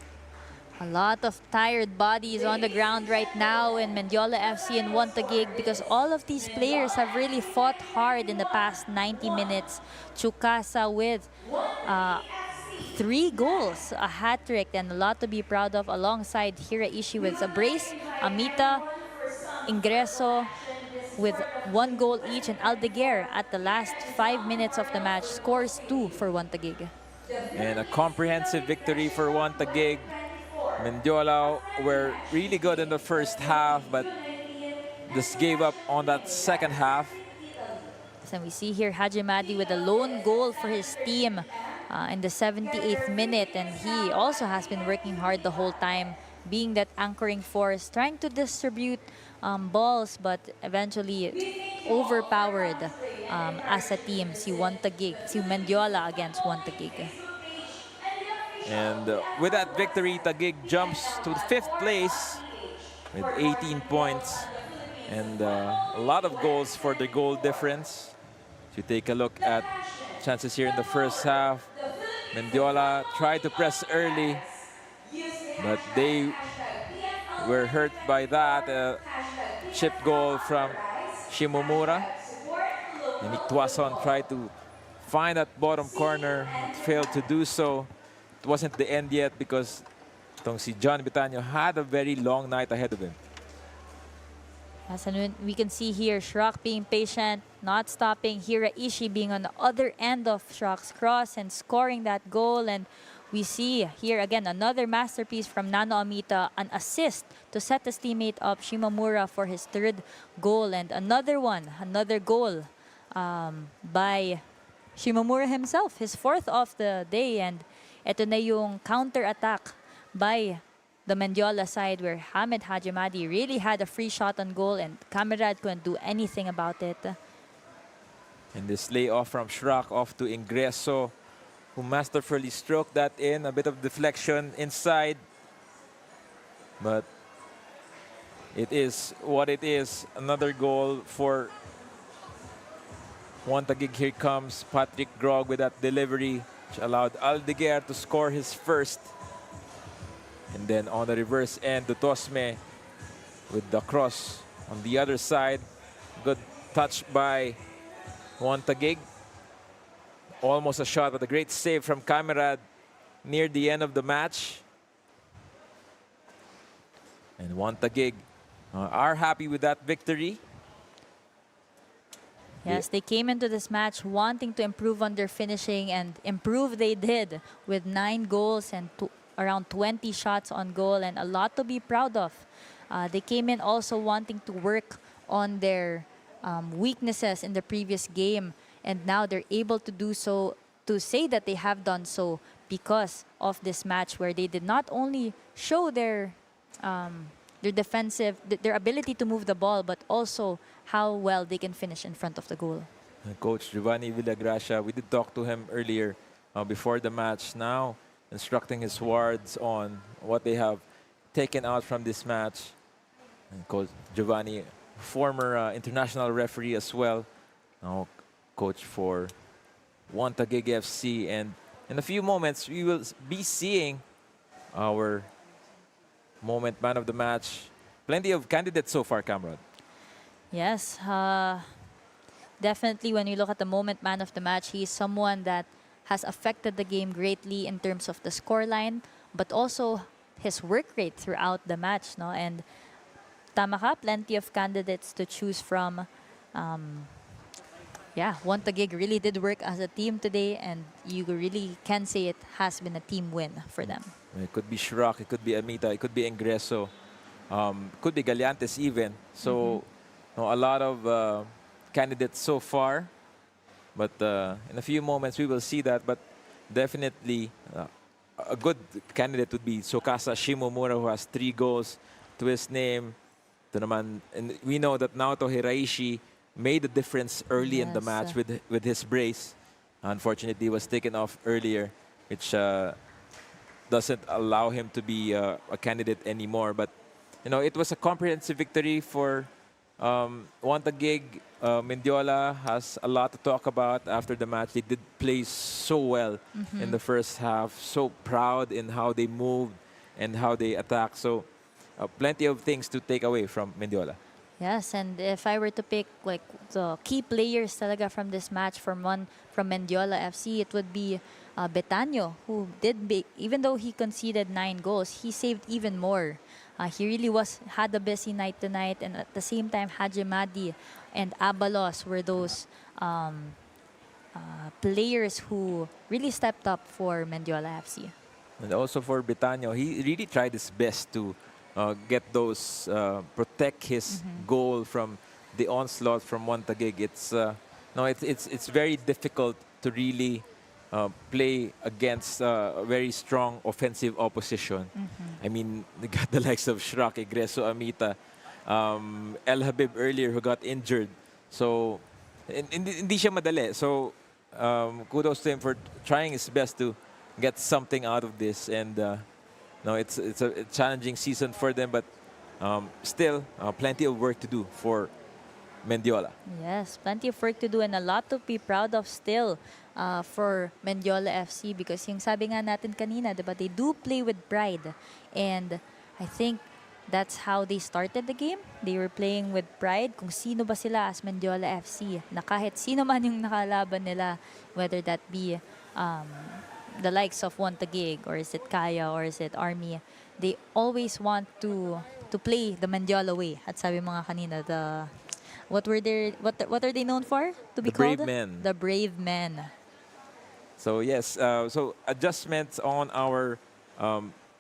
A lot of tired bodies on the ground right now in Mendiola FC and one Taguig because all of these players have really fought hard in the past 90 minutes. Chukasa with 3 goals, a hat-trick, and a lot to be proud of alongside Hiraishi with a brace, Amita, Ingreso with 1 goal each, and Aldeguer at the last 5 minutes of the match scores 2 for one Taguig. And a comprehensive victory for one Taguig. Mendiola were really good in the first half, but just gave up on that second half. So we see here Hajimadi with a lone goal for his team in the 78th minute, and he also has been working hard the whole time, being that anchoring force, trying to distribute balls, but eventually overpowered as a team. Si one Taguig, si Mendiola against one Taguig. And with that victory, Taguig jumps to 5th place with 18 points and a lot of goals for the goal difference. If you take a look at chances here in the first half, Mendiola tried to press early, but they were hurt by that chip goal from Shimomura. And Nick Tuason tried to find that bottom corner, failed to do so. It wasn't the end yet because itong si John Bitanyo had a very long night ahead of him. As we can see here, Shrock being patient, not stopping. Hiraishi being on the other end of Shrock's cross and scoring that goal. And we see here again another masterpiece from Nano Amita, an assist to set his teammate up, Shimomura, for his 3rd goal. And another goal by Shimomura himself, his 4th of the day. And ito na yung counter-attack by the Mendiola side where Hamed Hajimadi really had a free shot on goal and Camerad couldn't do anything about it. And this layoff from Shrock off to Ingreso, who masterfully stroked that in. A bit of deflection inside. But It is what it is. Another goal for One Taguig. Here comes Patrick Grog with that delivery, which allowed Aldeguer to score his first. And then on the reverse end, Dutosme with the cross on the other side. Good touch by One Taguig. Almost a shot, but a great save from Camerad near the end of the match. And One Taguig are happy with that victory. Yes, they came into this match wanting to improve on their finishing, and improve they did with 9 goals and around 20 shots on goal, and a lot to be proud of. They came in also wanting to work on their weaknesses in the previous game, and now they're able to do so, to say that they have done so because of this match, where they did not only show their defensive, their ability to move the ball, but also how well they can finish in front of the goal. Coach Giovanni Villagracia, we did talk to him earlier before the match, now instructing his wards on what they have taken out from this match. And Coach Giovanni, former international referee as well, now coach for One Taguig FC. And in a few moments, we will be seeing our moment man of the match. Plenty of candidates so far, Cameron. Yes, definitely when you look at the moment man of the match, he's someone that has affected the game greatly in terms of the scoreline, but also his work rate throughout the match. No? And tama ka, plenty of candidates to choose from. Yeah, One Taguig really did work as a team today, and you really can say it has been a team win for them. It could be Shrock, it could be Amita, it could be Ingreso, could be Galiantes even. So a lot of candidates so far, but in a few moments we will see that. But definitely a good candidate would be Tsukasa Shimomura, who has 3 goals to his name. Ito naman, and we know that Naoto Hiraishi made a difference early in the match with his brace. Unfortunately, he was taken off earlier, which doesn't allow him to be a candidate anymore. But it was a comprehensive victory for One Taguig. Mendiola has a lot to talk about after the match. They did play so well in the first half, so proud in how they moved and how they attacked. So plenty of things to take away from Mendiola. Yes, and if I were to pick like the key players talaga from this match from Mendiola FC, it would be Betanyo, who did even though he conceded 9 goals, he saved even more. He really had a busy night tonight, and at the same time, Hajimadi and Abalos were those players who really stepped up for Mendiola FC. And also for Betanyo, he really tried his best to get those, protect his goal from the onslaught from One Taguig. It's very difficult to really play against a very strong offensive opposition. I mean, they got the likes of Shrock, Ingreso, Amita, El Habib earlier, who got injured. So, hindi siya madali. So, kudos to him for trying his best to get something out of this. And it's a challenging season for them, but still plenty of work to do for Mendiola. Yes, plenty of work to do and a lot to be proud of still for Mendiola FC, because yung sabi nga natin kanina, diba, they do play with pride, and I think that's how they started the game. They were playing with pride kung sino ba sila as Mendiola FC, na kahit sino man yung nakalaban nila, whether that be the likes of One Taguig, or is it Kaya, or is it Army, they always want to play the Mendiola way. At sabi mga kanina, what are they known for? To be called? Brave Men. The Brave Men. So yes, so adjustments on our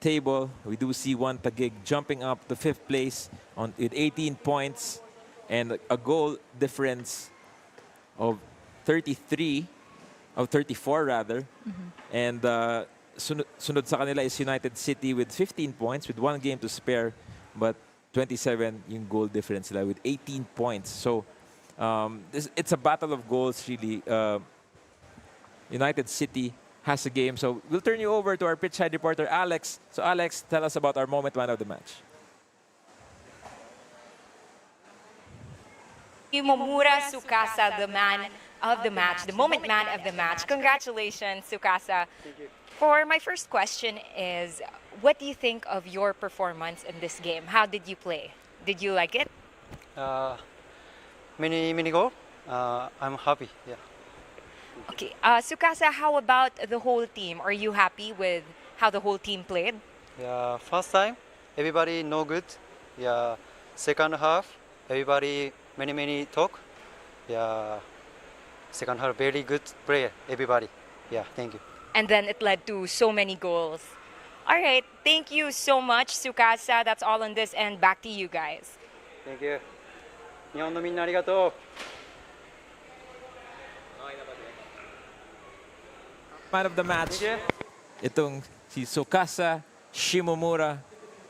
table. We do see One Taguig jumping up to 5th place with 18 points and a goal difference of 34 rather. And sunod sa kanila is United City with 15 points with 1 game to spare, but 27 yung goal difference nila with 18 points. So it's a battle of goals really. United City has a game. So we'll turn you over to our pitch side reporter, Alex. So Alex, tell us about our moment man of the match. Momura Sukasa, the man of the match, the moment man of the match. Congratulations, Sukasa. For my first question is, what do you think of your performance in this game? How did you play? Did you like it? Many goal. I'm happy. Yeah. Okay, Sukasa, how about the whole team? Are you happy with how the whole team played? Yeah. First time, everybody no good. Yeah. Second half, everybody many talk. Yeah. Second half very good player. Everybody. Yeah. Thank you. And then it led to so many goals. All right, thank you so much, Sukasa. That's all on this end. Back to you guys. Thank you. 日本のみんなありがとう。Man of the match, itong si Tsukasa Shimomura.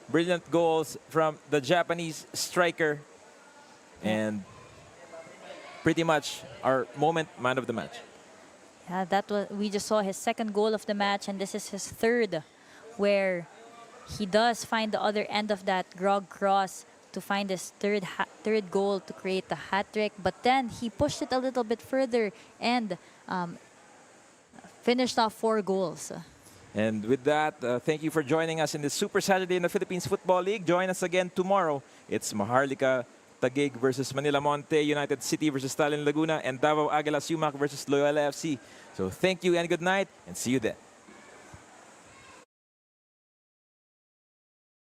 Brilliant goals from the Japanese striker. And pretty much our moment man of the match. Yeah, that was, we just saw his second goal of the match, and this is his third, where he does find the other end of that grog cross to find his third goal to create the hat trick. But then he pushed it a little bit further and finished off 4 goals. And with that, thank you for joining us in this Super Saturday in the Philippines Football League. Join us again tomorrow. It's Maharlika Taguig versus Manila Monte, United City versus Stalin Laguna, and Davao Agila Sumac versus Loyola FC. So thank you and good night, and see you then.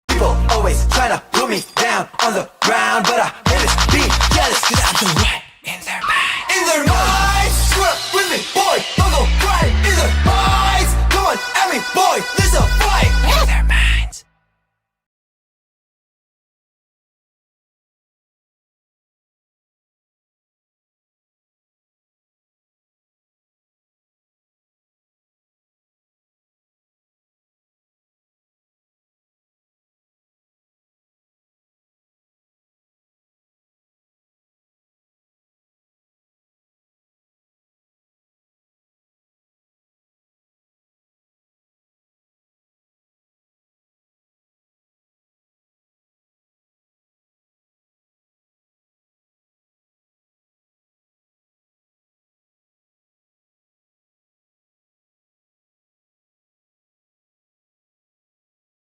People always trying to put me down on the ground, but I never be jealous 'cause I'm the right